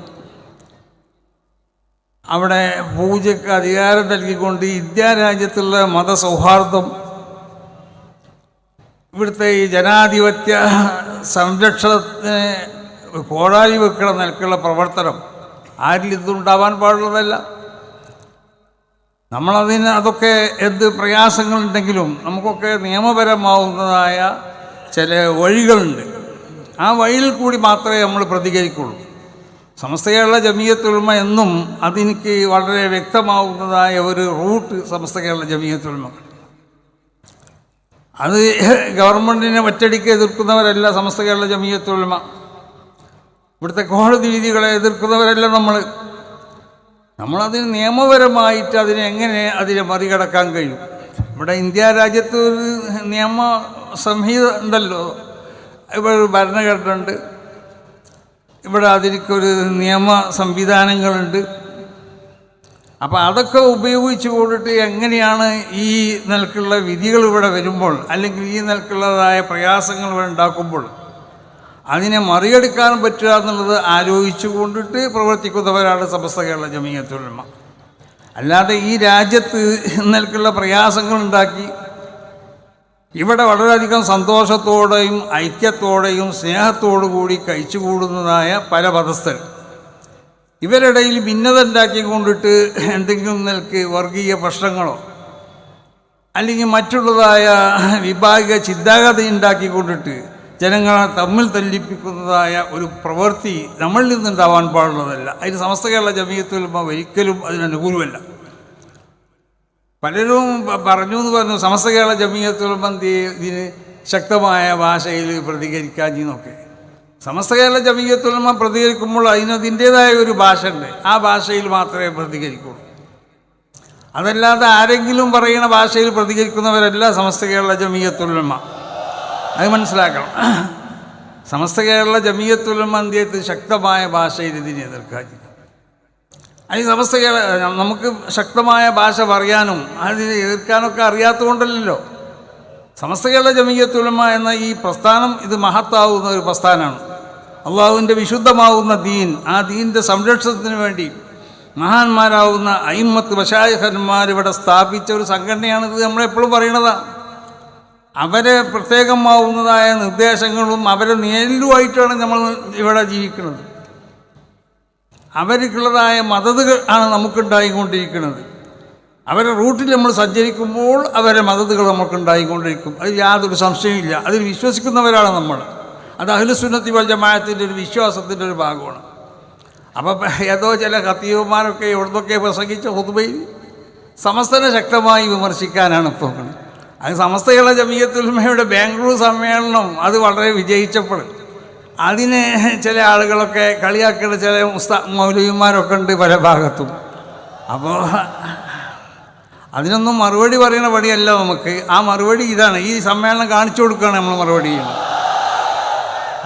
അവിടെ പൂജയ്ക്ക് അധികാരം നൽകിക്കൊണ്ട് ഇന്ത്യ രാജ്യത്തുള്ള മതസൗഹാർദ്ദം, ഇവിടുത്തെ ഈ ജനാധിപത്യ സംരക്ഷണത്തിന് കോടാലി വെക്കണ നിലക്കുള്ള പ്രവർത്തനം ആരിൽ ഇതുണ്ടാവാൻ പാടുള്ളതല്ല. അതൊക്കെ എന്ത് പ്രയാസങ്ങളുണ്ടെങ്കിലും നമുക്കൊക്കെ നിയമപരമാവുന്നതായ ചില വഴികളുണ്ട്. ആ വഴിയിൽ കൂടി മാത്രമേ നമ്മൾ പ്രതികരിക്കുള്ളൂ. സമസ്ത കേരള ജമീയത്തുൽ ഉലമ എന്നും അതെനിക്ക് വളരെ വ്യക്തമാവുന്നതായ ഒരു റൂട്ട് സമസ്ത കേരള ജമീയത്തുൽ ഉലമ. അത് ഗവൺമെൻറ്റിനെ ഒറ്റടിക്ക് എതിർക്കുന്നവരല്ല സമസ്ത കേരള ജമീയത്തുൽ ഉലമ. ഇവിടുത്തെ കോടതി വിധികളെ എതിർക്കുന്നവരല്ല നമ്മളതിന് നിയമപരമായിട്ട് അതിനെ മറികടക്കാൻ കഴിയും. ഇവിടെ ഇന്ത്യ രാജ്യത്ത് ഒരു നിയമ സംഹിത ഉണ്ടല്ലോ, ഇവിടെ ഒരു ഭരണഘടന ഉണ്ട്, ഇവിടെ അതിനൊരു നിയമ സംവിധാനങ്ങളുണ്ട്. അപ്പോൾ അതൊക്കെ ഉപയോഗിച്ച് കൊണ്ടിട്ട് എങ്ങനെയാണ് ഈ നിലക്കുള്ള വിധികൾ ഇവിടെ വരുമ്പോൾ, അല്ലെങ്കിൽ ഈ നിലക്കുള്ളതായ പ്രയാസങ്ങൾ ഇവിടെ ഉണ്ടാക്കുമ്പോൾ അതിനെ മറികടക്കാൻ പറ്റുക എന്നുള്ളത് ആലോചിച്ചു കൊണ്ടിട്ട് പ്രവർത്തിക്കുന്നവരാണ് സമസ്ത കേരള ജമീയത്തുൽ ഉലമ. അല്ലാതെ ഈ രാജ്യത്ത് നിലക്കുള്ള പ്രയാസങ്ങളുണ്ടാക്കി ഇവിടെ വളരെയധികം സന്തോഷത്തോടെയും ഐക്യത്തോടെയും സ്നേഹത്തോടു കൂടി കഴിച്ചുകൂടുന്നതായ പല മതസ്ഥർ ഇവരിടയിൽ ഭിന്നത ഉണ്ടാക്കിക്കൊണ്ടിട്ട് എന്തെങ്കിലും നിലക്ക് വർഗീയ പ്രശ്നങ്ങളോ അല്ലെങ്കിൽ മറ്റുള്ളതായ വിഭാഗിക ചിന്താഗതി ഉണ്ടാക്കിക്കൊണ്ടിട്ട് ജനങ്ങളെ തമ്മിൽ തല്ലിപ്പിക്കുന്നതായ ഒരു പ്രവൃത്തി നമ്മളിൽ നിന്നുണ്ടാവാൻ പാടുള്ളതല്ല. അതിന് സമസ്ത കേരള ജമീയത്തുൽ ഉലമ ഒരിക്കലും അതിനനുകൂലമല്ല. പലരും പറഞ്ഞു സമസ്ത കേരള ജമീയത്തുൽ ഉലമ ഇതിന് ശക്തമായ ഭാഷയിൽ പ്രതികരിക്കാഞ്ഞെന്നൊക്കെ. സമസ്ത കേരള ജമീയത്തുൽ ഉലമ പ്രതികരിക്കുമ്പോൾ അതിനതിൻ്റേതായ ഒരു ഭാഷ ഉണ്ട്, ആ ഭാഷയിൽ മാത്രമേ പ്രതികരിക്കുള്ളൂ. അതല്ലാതെ ആരെങ്കിലും പറയുന്ന ഭാഷയിൽ പ്രതികരിക്കുന്നവരല്ല സമസ്ത കേരള ജമീയത്തുൽ ഉലമ. അത് മനസ്സിലാക്കണം. സമസ്ത കേരള ജമീയത്തുൽ ഉലമ എന്ത് ശക്തമായ ഭാഷയിൽ ഇതിനെ എതിർക്കാൻ. അതിന് സമസ്ത കേരള നമുക്ക് ശക്തമായ ഭാഷ പറയാനും അതിനെ എതിർക്കാനൊക്കെ അറിയാത്തതുകൊണ്ടല്ലോ. സമസ്ത കേരള ജമീയത്തുൽ ഉലമ എന്ന ഈ പ്രസ്ഥാനം ഇത് മഹത്താവുന്ന ഒരു പ്രസ്ഥാനമാണ്. അള്ളാഹുവിൻ്റെ വിശുദ്ധമാവുന്ന ദീൻ, ആ ദീനിൻ്റെ സംരക്ഷണത്തിന് വേണ്ടി മഹാന്മാരാവുന്ന അയിമ്മത്ത് മശായിഖന്മാരിവിടെ സ്ഥാപിച്ച ഒരു സംഘടനയാണിത്. നമ്മളെപ്പോഴും പറയണതാണ്. അവരെ പ്രത്യേകമാവുന്നതായ നിർദ്ദേശങ്ങളും അവരെ നേരിലുമായിട്ടാണ് നമ്മൾ ഇവിടെ ജീവിക്കുന്നത്. അവർക്കുള്ളതായ മദതുകൾ ആണ് നമുക്കുണ്ടായിക്കൊണ്ടിരിക്കുന്നത്. അവരുടെ റൂട്ടിൽ നമ്മൾ സഞ്ചരിക്കുമ്പോൾ അവരെ മദതുകൾ നമുക്കുണ്ടായിക്കൊണ്ടിരിക്കും. അത് യാതൊരു സംശയമില്ല. അതിൽ വിശ്വസിക്കുന്നവരാണ് നമ്മൾ. അത് അഹ്ലുസുന്നത്തി വൽ ജമാഅത്തിൻ്റെ ഒരു വിശ്വാസത്തിൻ്റെ ഒരു ഭാഗമാണ്. അപ്പോൾ ഏതോ ചില ഖത്തീബുമാരൊക്കെ എവിടുന്നൊക്കെ പ്രസംഗിച്ച ഖുതുബയിൽ സമസ്തനെ ശക്തമായി വിമർശിക്കാനാണ് പോകുന്നത്. അത് സമസ്ത കേരള ജമീയത്തുൽ ഉലമയുടെ ബാംഗ്ലൂർ സമ്മേളനം അത് വളരെ വിജയിച്ചപ്പോൾ അതിന് ചില ആളുകളൊക്കെ കളിയാക്കേണ്ട ചില മൗലവിമാരൊക്കെ ഉണ്ട് പല ഭാഗത്തും. അപ്പോൾ അതിനൊന്നും മറുപടി പറയുന്ന പടിയല്ല നമുക്ക്. ആ മറുപടി ഇതാണ്, ഈ സമ്മേളനം കാണിച്ചു കൊടുക്കുകയാണ് നമ്മൾ മറുപടി ചെയ്യുന്നത്.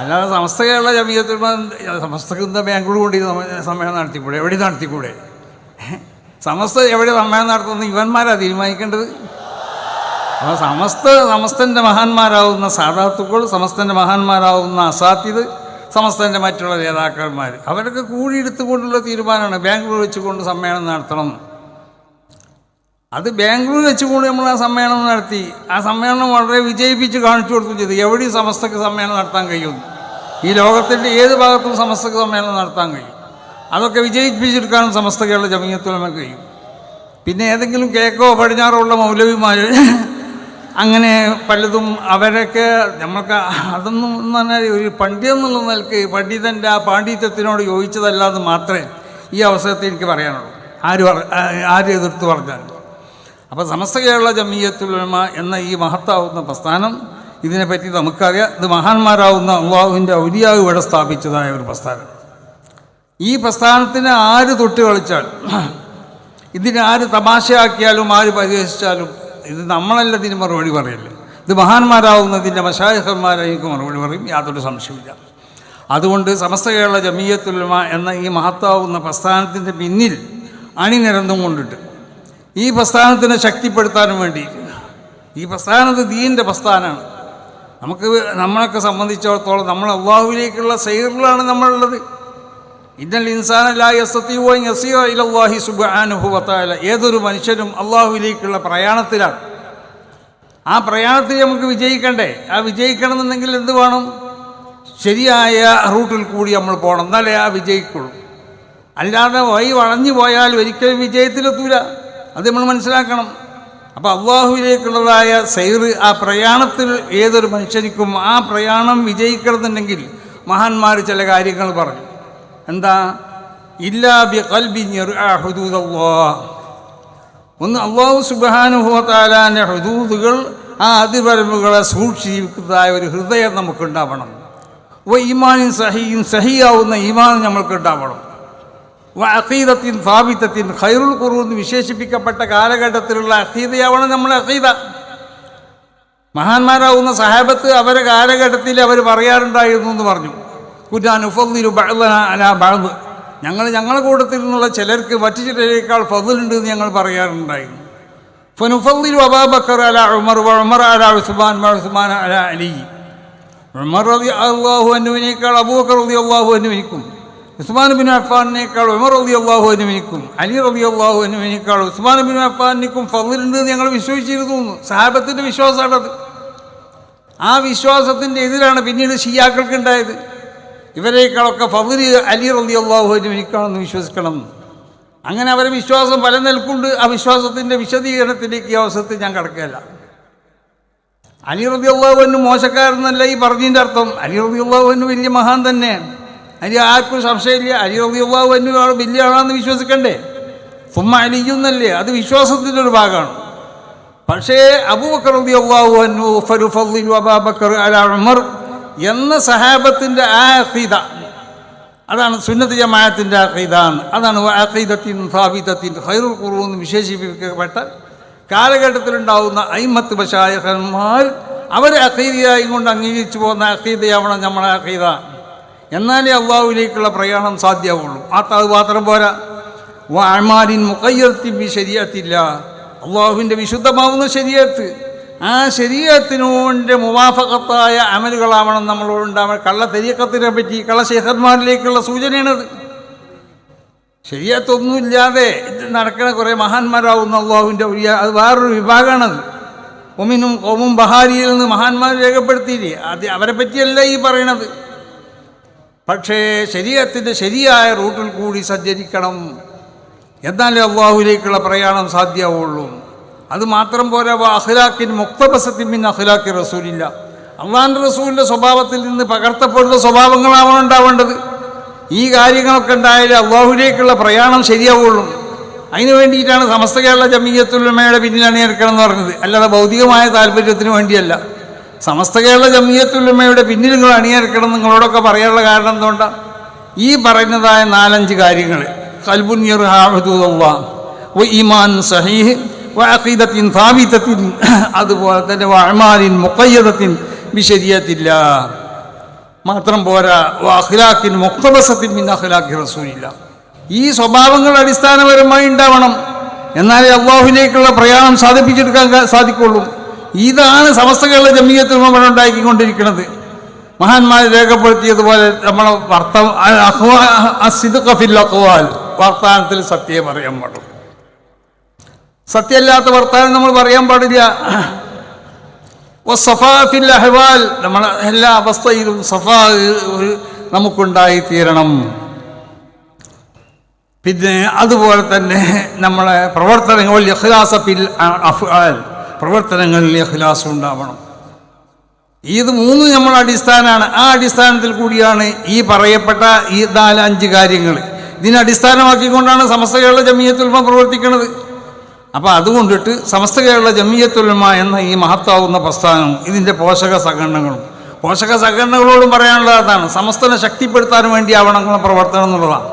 അല്ലാതെ സമസ്ത കേരള ജമീയത്തുൽ ഉലമ സമസ്തക്ക് എന്താ ബാംഗ്ലൂർ കൊണ്ട് സമ്മേളനം നടത്തിക്കൂടെ? എവിടെ നടത്തിക്കൂടെ? സമസ്ത എവിടെ സമ്മേളനം നടത്തുന്നത് ഇവന്മാരാണ് തീരുമാനിക്കേണ്ടത്. അപ്പോൾ സമസ്തൻ്റെ മഹാന്മാരാവുന്ന സാദാത്തുക്കൾ, സമസ്തൻ്റെ മഹാന്മാരാവുന്ന അസാത്തിദ്, സമസ്തൻ്റെ മറ്റുള്ള നേതാക്കന്മാർ അവരൊക്കെ കൂടിയെടുത്തുകൊണ്ടുള്ള തീരുമാനമാണ് ബാംഗ്ലൂർ വെച്ചുകൊണ്ട് സമ്മേളനം നടത്തണം. അത് ബാംഗ്ലൂർ വെച്ചുകൊണ്ട് നമ്മൾ ആ സമ്മേളനം നടത്തി. ആ സമ്മേളനം വളരെ വിജയിപ്പിച്ച് കാണിച്ചു കൊടുത്തു ചെയ്തു. എവിടെയും സമസ്തക്ക് സമ്മേളനം നടത്താൻ കഴിയും. ഈ ലോകത്തിൻ്റെ ഏത് ഭാഗത്തും സമസ്തക്ക് സമ്മേളനം നടത്താൻ കഴിയും. അതൊക്കെ വിജയിപ്പിച്ചെടുക്കാനും സമസ്ത കേരള ജമീയത്തുൽ ഉലമ കഴിയും. പിന്നെ ഏതെങ്കിലും കേക്കോ പടിഞ്ഞാറോ ഉള്ള മൗലവിമാർ അങ്ങനെ പലതും അവരൊക്കെ നമുക്ക് അതൊന്നും എന്ന് പറഞ്ഞാൽ ഒരു പണ്ഡിതൻ എന്നുള്ള നിലക്ക് പണ്ഡിതൻ്റെ ആ പാണ്ഡിത്യത്തിനോട് യോജിച്ചതല്ലാന്ന് മാത്രമേ ഈ അവസരത്തിൽ എനിക്ക് പറയാനുള്ളൂ. ആര് എതിർത്ത് പറഞ്ഞാലും. അപ്പോൾ സമസ്ത കേരള ജമീയത്തുൽ ഉലമ എന്ന ഈ മഹത്താവുന്ന പ്രസ്ഥാനം, ഇതിനെപ്പറ്റി നമുക്കറിയാം. ഇത് മഹാന്മാരാവുന്ന അള്ളാഹുവിൻ്റെ ഔലിയാവ് ഇവിടെ സ്ഥാപിച്ചതായ ഒരു പ്രസ്ഥാനം. ഈ പ്രസ്ഥാനത്തിന് ആര് തൊട്ട് കളിച്ചാൽ, ഇതിനെ ആര് തമാശയാക്കിയാലും ആര് പരിഹസിച്ചാലും ഇത് നമ്മളല്ല ഇതിന് മറുപടി പറയല്ലേ. ഇത് മഹാന്മാരാവുന്നതിൻ്റെ മശായിഖന്മാരായിരിക്കും മറുപടി പറയും, യാതൊരു സംശയമില്ല. അതുകൊണ്ട് സമസ്ത കേരള ജമീയത്തുൽ ഉലമ എന്ന ഈ മഹത്താവുന്ന പ്രസ്ഥാനത്തിൻ്റെ പിന്നിൽ അണിനിരന്നും കൊണ്ടിട്ട് ഈ പ്രസ്ഥാനത്തിനെ ശക്തിപ്പെടുത്താനും വേണ്ടി, ഈ പ്രസ്ഥാനത്ത് ദീനിൻ്റെ പ്രസ്ഥാനമാണ്. നമ്മളൊക്കെ സംബന്ധിച്ചിടത്തോളം നമ്മൾ അള്ളാഹുവിലേക്കുള്ള സൈറിലാണ് നമ്മളുള്ളത്. ഇന്നൽ ഇൻസാന ലാ യസ്തതിഉ അൻ യസീറ ഇലല്ലാഹി സുബ്ഹാനഹു വ തആല. ഏതൊരു മനുഷ്യനും അള്ളാഹുവിലേക്കുള്ള പ്രയാണത്തിലാണ്. ആ പ്രയാണത്തിൽ നമുക്ക് വിജയിക്കണ്ടേ? ആ വിജയിക്കണം എന്നുണ്ടെങ്കിൽ എന്ത് വേണം? ശരിയായ റൂട്ടിൽ കൂടി നമ്മൾ പോകണം, എന്നാലേ ആ വിജയിക്കുള്ളൂ. അല്ലാതെ വഴി വളഞ്ഞു പോയാൽ ഒരിക്കലും വിജയത്തിലെത്തൂല. അത് നമ്മൾ മനസ്സിലാക്കണം. അപ്പോൾ അള്ളാഹുവിലേക്കുള്ളതായ സൈറ്, ആ പ്രയാണത്തിൽ ഏതൊരു മനുഷ്യനിക്കും ആ പ്രയാണം വിജയിക്കണമെന്നുണ്ടെങ്കിൽ മഹാന്മാർ ചില കാര്യങ്ങൾ പറഞ്ഞു. എന്താ? ഇല്ലാ ബി ഖൽബിൻ യർആ ഹുദൂദല്ലാഹ്. ഒന്ന് അല്ലാഹു സുബ്ഹാനഹു വ തആലാന്റെ ഹുദൂദുകൾ, ആ അതിർവരമ്പുകളെ സൂക്ഷിക്കുന്നതായ ഒരു ഹൃദയം നമുക്കുണ്ടാവണം. വ ഈമാനിൻ സഹിയാവുന്ന ഈമാൻ നമ്മൾക്കുണ്ടാവണം. വ അഖീദത്തിൻ സാബിതത്തിൻ ഖൈറുൽ ഖുറൂൻ വിശേഷിപ്പിക്കപ്പെട്ട കാലഘട്ടത്തിലുള്ള അഖീദയാവണം നമ്മളെ അഖീദ. മഹാന്മാരാവുന്ന സഹാബത്ത് അവരുടെ കാലഘട്ടത്തിൽ അവർ പറയാറുണ്ടായിരുന്നു എന്ന് പറഞ്ഞു. കുന്നാ നുഫദ്ദിലു ബഅ്ദനാ അലാ ബഅദ്. ഞങ്ങളുടെ കൂട്ടത്തിൽ നിന്നുള്ള ചിലർക്ക് മറ്റു ചിലരേക്കാൾ ഫضലുണ്ട് എന്ന് ഞങ്ങൾ പറയാറുണ്ടായിരുന്നു. ഫനുഫദ്ദിലു അബൂബക്കർ അലാ ഉമർ വ ഉമർ അലാ ഉസ്മാൻ വ ഉസ്മാൻ അലാ അലി. ഉമർ റളിയല്ലാഹു അൻഹുവിനേക്കാൾ അബൂബക്കർ റളിയല്ലാഹു അൻഹുവിനും, ഉസ്മാൻ ബിൻ അഫ്ഫാനിനേക്കാൾ ഉമർ റളിയല്ലാഹു അൻഹുവിനും, അലി റളിയല്ലാഹു അൻഹുവിനേക്കാൾ ഉസ്മാൻ ബിൻ അഫ്ഫാനിനും ഫضലുണ്ട് എന്ന് ഞങ്ങൾ വിശ്വസിച്ചിരുന്നു. സഹാബത്തിൻ്റെ വിശ്വാസമാണത്. ആ വിശ്വാസത്തിൻ്റെ എതിരാണ് പിന്നീട് ഷിയാക്കൾക്ക് ഉണ്ടായത്. ഇവരേക്കാളൊക്കെ ഫضല് അലി റളിയല്ലാഹു അൻഹുവിനേക്കാളെന്ന് വിശ്വസിക്കണം. അങ്ങനെ അവരെ വിശ്വാസം പല നിൽക്കുണ്ട്. ആ വിശ്വാസത്തിൻ്റെ വിശദീകരണത്തിലേക്ക് ഈ അവസരത്തിൽ ഞാൻ കടക്കുകയല്ല. അലി റളിയല്ലാഹു അൻഹു മോശക്കാരെന്നല്ല ഈ പറഞ്ഞതിൻ്റെ അർത്ഥം. അലി റളിയല്ലാഹു അൻഹു വലിയ മഹാൻ തന്നെയാണ്. അതിൽ ആർക്കും സംശയമില്ല. അലി റളിയല്ലാഹു അൻഹു വലിയ ആളാണെന്ന് വിശ്വസിക്കണ്ടേ? സുമ്മ അലിയുന്നല്ലേ, അത് വിശ്വാസത്തിൻ്റെ ഒരു ഭാഗമാണ്. പക്ഷേ അബൂബക്കർ റളിയല്ലാഹു അൻഹു ഫറുഫദ്ദിലു അബൂബക്കർ അലാ ഉമർ എന്ന സഹാബത്തിൻ്റെ ആ അഖീദ, അതാണ് സുന്നത്ത് ജമാഅത്തിൻ്റെ അഖീദാണ്. അതാണ് അഖീദത്തിൻ സാബിതത്തിൻ ഖൈറുൽ ഖുറൂൻ എന്ന് വിശേഷിപ്പിക്കപ്പെട്ട കാലഘട്ടത്തിലുണ്ടാവുന്ന അയിമ്മത്ത് മശായിഖന്മാർ അവരെ അഖീദയായി കൊണ്ട് അംഗീകരിച്ചു പോകുന്ന അഖീദയാവണം നമ്മളെ അഖീദ. എന്നാലേ അള്ളാഹുവിലേക്കുള്ള പ്രയാണം സാധ്യമാവുള്ളൂ. അത് മാത്രം പോരാ. അഅ്മാലിൻ മുഖയ്യദത്തിൻ ബി ശരീഅത്തില്ല, അള്ളാഹുവിൻ്റെ വിശുദ്ധമാവുന്ന ശരീഅത്ത്, ആ ശരീഅത്തിനോൻ്റെ മുവാഫഖത്തായ അമലുകളാവണം നമ്മളോടുണ്ടാവണം. കള്ള തരീഖത്തിനെ പറ്റി, കള്ള ശൈഖന്മാരിലേക്കുള്ള സൂചനയാണത്. ശരീഅത്തൊന്നുമില്ലാതെ നടക്കുന്ന കുറേ മഹാന്മാരാവുന്ന അള്ളാഹുവിൻ്റെ ഔലിയ, അത് വേറൊരു വിഭാഗമാണത്. ഒമിനും കോമും ബഹാരിയിൽ നിന്ന് മഹാന്മാർ രേഖപ്പെടുത്തിയില്ലേ, അത് അവരെ പറ്റിയല്ല ഈ പറയണത്. പക്ഷേ ശരീഅത്തിൻ്റെ ശരിയായ റൂട്ടിൽ കൂടി സഞ്ചരിക്കണം, എന്നാലേ അള്ളാഹുവിലേക്കുള്ള പ്രയാണം സാധ്യമാവുള്ളൂ. അത് മാത്രം പോരാ. അഖ്ലാഖിൻ മുഖ്തബസത്തിൻ മിൻ അഖ്ലാഖി റസൂലില്ല, അള്ളാഹുവിൻ്റെ റസൂലിൻ്റെ സ്വഭാവത്തിൽ നിന്ന് പകർത്തപ്പെടുന്ന സ്വഭാവങ്ങളാണ് ഉണ്ടാവേണ്ടത്. ഈ കാര്യങ്ങളൊക്കെ ഉണ്ടായാലേ അള്ളാഹുവിലേക്കുള്ള പ്രയാണം ശരിയാവുള്ളൂ. അതിനു വേണ്ടിയിട്ടാണ് സമസ്ത കേരള ജമിയത്തുൽ ഉലമയുടെ പിന്നിൽ അണിനിരക്കണം എന്ന് പറഞ്ഞത്, അല്ലാതെ ഭൗതികമായ താല്പര്യത്തിന് വേണ്ടിയല്ല. സമസ്ത കേരള ജമിയത്തുൽ ഉലമയുടെ പിന്നിൽ നിങ്ങൾ അണിനിരക്കണം നിങ്ങളോടൊക്കെ പറയാനുള്ള കാരണം എന്തുകൊണ്ടാണ്? ഈ പറയുന്നതായ 4-5 കാര്യങ്ങൾ: ഖൽബുൻ യർഹാ ഹുദൂദല്ലാഹ് വ ഈമാൻ സഹീഹ് വ അഖീദത്തിൻ സാബിതത്തിൻ, അതുപോലെ തന്നെ വ അഅ്മാലിൻ മുഖയ്യദത്തിൻ ബിശരീഅത്തില്ലാഹ്. മാത്രം പോരാ, വ അഖ്ലാഖിൻ മുഖ്തബസത്തിൻ മിൻ അഖ്ലാഖി റസൂലില്ല. ഈ സ്വഭാവങ്ങൾ അടിസ്ഥാനപരമായി ഉണ്ടാവണം, എന്നാലേ അള്ളാഹുവിലേക്കുള്ള പ്രയാണം സാധിപ്പിച്ചെടുക്കാൻ സാധിക്കുള്ളൂ. ഇതാണ് സമസ്ത കേരള ജമിയത്തുൽ ഉലമ ഉണ്ടാക്കിക്കൊണ്ടിരിക്കുന്നത്. മഹാന്മാർ രേഖപ്പെടുത്തിയതുപോലെ നമ്മളെ വർത്തമാനത്തിൽ സത്യം പറയാൻ പാടും. സത്യമല്ലാത്ത വർത്തമാനം നമ്മൾ പറയാൻ പാടില്ല. ഫിൽ അഹ്വാൽ, നമ്മളെ എല്ലാ അവസ്ഥയിലും സഫാ നമുക്കുണ്ടായിത്തീരണം. പിന്നെ അതുപോലെ തന്നെ നമ്മളെ പ്രവർത്തനങ്ങളിൽ ഇഖ്ലാസ് ഫിൽ അഫ്ആൽ, പ്രവർത്തനങ്ങളിൽ ഇഖ്ലാസ് ഉണ്ടാവണം. ഇത് 3 നമ്മുടെ അടിസ്ഥാനമാണ്. ആ അടിസ്ഥാനത്തിൽ കൂടിയാണ് ഈ പറയപ്പെട്ട ഈ 4-5 കാര്യങ്ങൾ. ഇതിനെ അടിസ്ഥാനമാക്കിക്കൊണ്ടാണ് സമസ്ത കേരള ജമിയത്തുൽ ഉലമ പ്രവർത്തിക്കുന്നത്. അപ്പോൾ അതുകൊണ്ടിട്ട് സമസ്ത കേരള ജമിയത്തുൽ ഉലമ എന്ന ഈ മഹത്താവുന്ന പ്രസ്ഥാനം, ഇതിൻ്റെ പോഷക സംഘടനകളോടും പറയാനുള്ളത് അതാണ്. സമസ്തനെ ശക്തിപ്പെടുത്താൻ വേണ്ടിയാവണം നിങ്ങളെ പ്രവർത്തനം എന്നുള്ളതാണ്.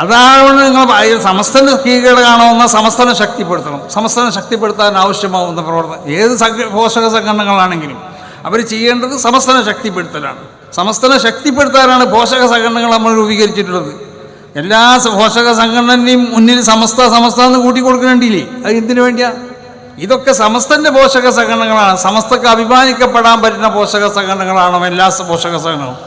അതാണ് നിങ്ങൾ സമസ്തൻ്റെ കീഴടങ്ങാവുന്ന സമസ്തനെ ശക്തിപ്പെടുത്തണം. സമസ്തനെ ശക്തിപ്പെടുത്താൻ ആവശ്യമാവുന്ന പ്രവർത്തനം ഏത് പോഷക സംഘടനകളാണെങ്കിലും അവർ ചെയ്യേണ്ടത് സമസ്തനെ ശക്തിപ്പെടുത്തലാണ്. സമസ്തനെ ശക്തിപ്പെടുത്താനാണ് പോഷക സംഘടനകൾ നമ്മൾ രൂപീകരിച്ചിട്ടുള്ളത്. എല്ലാ പോഷക സംഘടനയും മുന്നിൽ സമസ്ത എന്ന് കൂട്ടിക്കൊടുക്കുന്നുണ്ടില്ലേ? അത് എന്തിനു വേണ്ടിയാ? ഇതൊക്കെ സമസ്തൻ്റെ പോഷക സംഘടനകളാണ്. സമസ്തക്ക് അഭിമാനിക്കപ്പെടാൻ പറ്റുന്ന പോഷക സംഘടനകളാണ് എല്ലാ പോഷക സംഘടനകളും.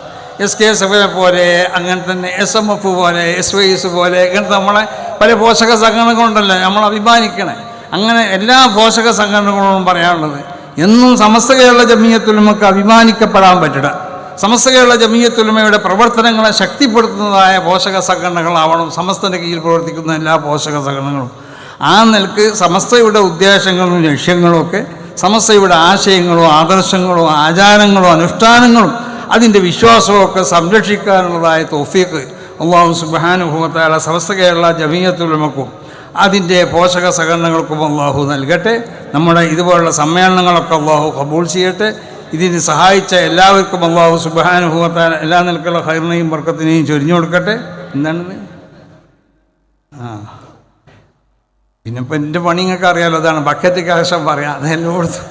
SKSF പോലെ, അങ്ങനെ തന്നെ SMF പോലെ, SYS പോലെ, ഇങ്ങനത്തെ നമ്മളെ പല പോഷക സംഘടനകളുണ്ടല്ലോ നമ്മൾ അഭിമാനിക്കണേ. അങ്ങനെ എല്ലാ പോഷക സംഘടനകളോടും പറയാനുള്ളത്, എന്നും സമസ്ത കേരള ജമിയത്തുൽ ഉലമക്ക് അഭിമാനിക്കപ്പെടാൻ പറ്റില്ല. സമസ്ത കേരള ജമിയത്തുൽ ഉലമയുടെ പ്രവർത്തനങ്ങളെ ശക്തിപ്പെടുത്തുന്നതായ പോഷക സംഘടനകളാവണം സമസ്തൻ്റെ കീഴിൽ പ്രവർത്തിക്കുന്ന എല്ലാ പോഷക സംഘടനകളും. ആ നിലക്ക് സമസ്തയുടെ ഉദ്ദേശങ്ങളും ലക്ഷ്യങ്ങളും ഒക്കെ, സമസ്തയുടെ ആശയങ്ങളും ആദർശങ്ങളും ആചാരങ്ങളും അനുഷ്ഠാനങ്ങളും അതിൻ്റെ വിശ്വാസവും ഒക്കെ സംരക്ഷിക്കാനുള്ളതായ തൗഫീഖ് അല്ലാഹു സുബ്ഹാനഹു വ തആല സമസ്ത കേരള ജമിയത്തുൽ ഉലമക്കും അതിൻ്റെ പോഷക സംഘടനകൾക്കും അല്ലാഹു നൽകട്ടെ. നമ്മുടെ ഇതുപോലുള്ള സമ്മേളനങ്ങളൊക്കെ അല്ലാഹു ഖബൂൽ ചെയ്യട്ടെ. ഇതിന് സഹായിച്ച എല്ലാവർക്കും അല്ലാഹു സുബ്ഹാനഹു വ തആല എല്ലാ നിലക്കുള്ള ഖൈറിനെയും ബർക്കത്തിനെയും ചൊരിഞ്ഞു കൊടുക്കട്ടെ. എന്താണെന്ന് പിന്നെ ഇപ്പം എൻ്റെ പണി നിങ്ങൾക്ക് അറിയാമല്ലോ, അതാണ് ബക്കറ്റ് കാശം പറയാം. അതെല്ലാം കൊടുത്തു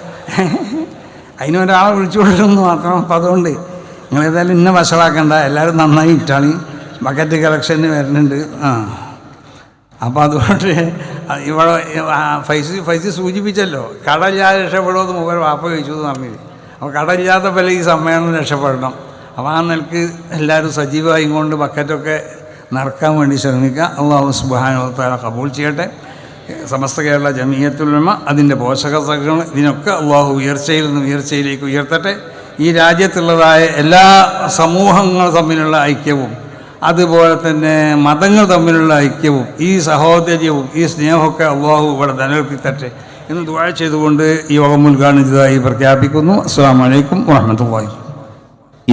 അതിനൊരാളെ വിളിച്ചു കൊടുക്കുന്നു മാത്രം. അപ്പം അതുകൊണ്ട് നിങ്ങളേതായാലും ഇന്നെ വഷളാക്കണ്ട, എല്ലാവരും നന്നായി ഇട്ടാളി. ബക്കറ്റ് കളക്ഷന് വരുന്നുണ്ട്. അപ്പോൾ അതുകൊണ്ട് ഇവിടെ ഫൈസി സൂചിപ്പിച്ചല്ലോ, കടയില്ലാതെ രക്ഷപ്പെടുമെന്ന് മുമ്പ് വാപ്പ ചോദിച്ചു എന്ന് പറഞ്ഞില്ല. അപ്പോൾ കടയില്ലാത്ത പോലെ ഈ സമ്മേളനം രക്ഷപ്പെടണം. അപ്പോൾ ആ നിലക്ക് എല്ലാവരും സജീവമായും കൊണ്ട് ബക്കറ്റൊക്കെ നിറക്കാൻ വേണ്ടി ശ്രമിക്കുക. അള്ളാഹു സുബ്ഹാനഹു വ തആല കബൂൽ ചെയ്യട്ടെ. സമസ്ത കേരള ജമിയത്തുൽ ഉലമ അതിൻ്റെ പോഷകങ്ങൾ ഇതിനൊക്കെ അള്ളാഹു ഉയർച്ചയിൽ നിന്ന് ഉയർച്ചയിലേക്ക് ഉയർത്തട്ടെ. ഈ രാജ്യത്തുള്ളതായ എല്ലാ സമൂഹങ്ങൾ തമ്മിലുള്ള ഐക്യവും അതുപോലെ തന്നെ മതങ്ങൾ തമ്മിലുള്ള ഐക്യവും ഈ സഹോദര്യവും ഈ സ്നേഹമൊക്കെ അള്ളാഹു ഇവിടെ നിലനിർത്തിത്തട്ടെ എന്ന് ദുആ ചെയ്തുകൊണ്ട് ഈ യോഗം ഉദ്ഘാടനം ചെയ്തതായി പ്രഖ്യാപിക്കുന്നു. അസ്സലാമു അലൈക്കും വറഹ്മത്തുള്ളാഹി.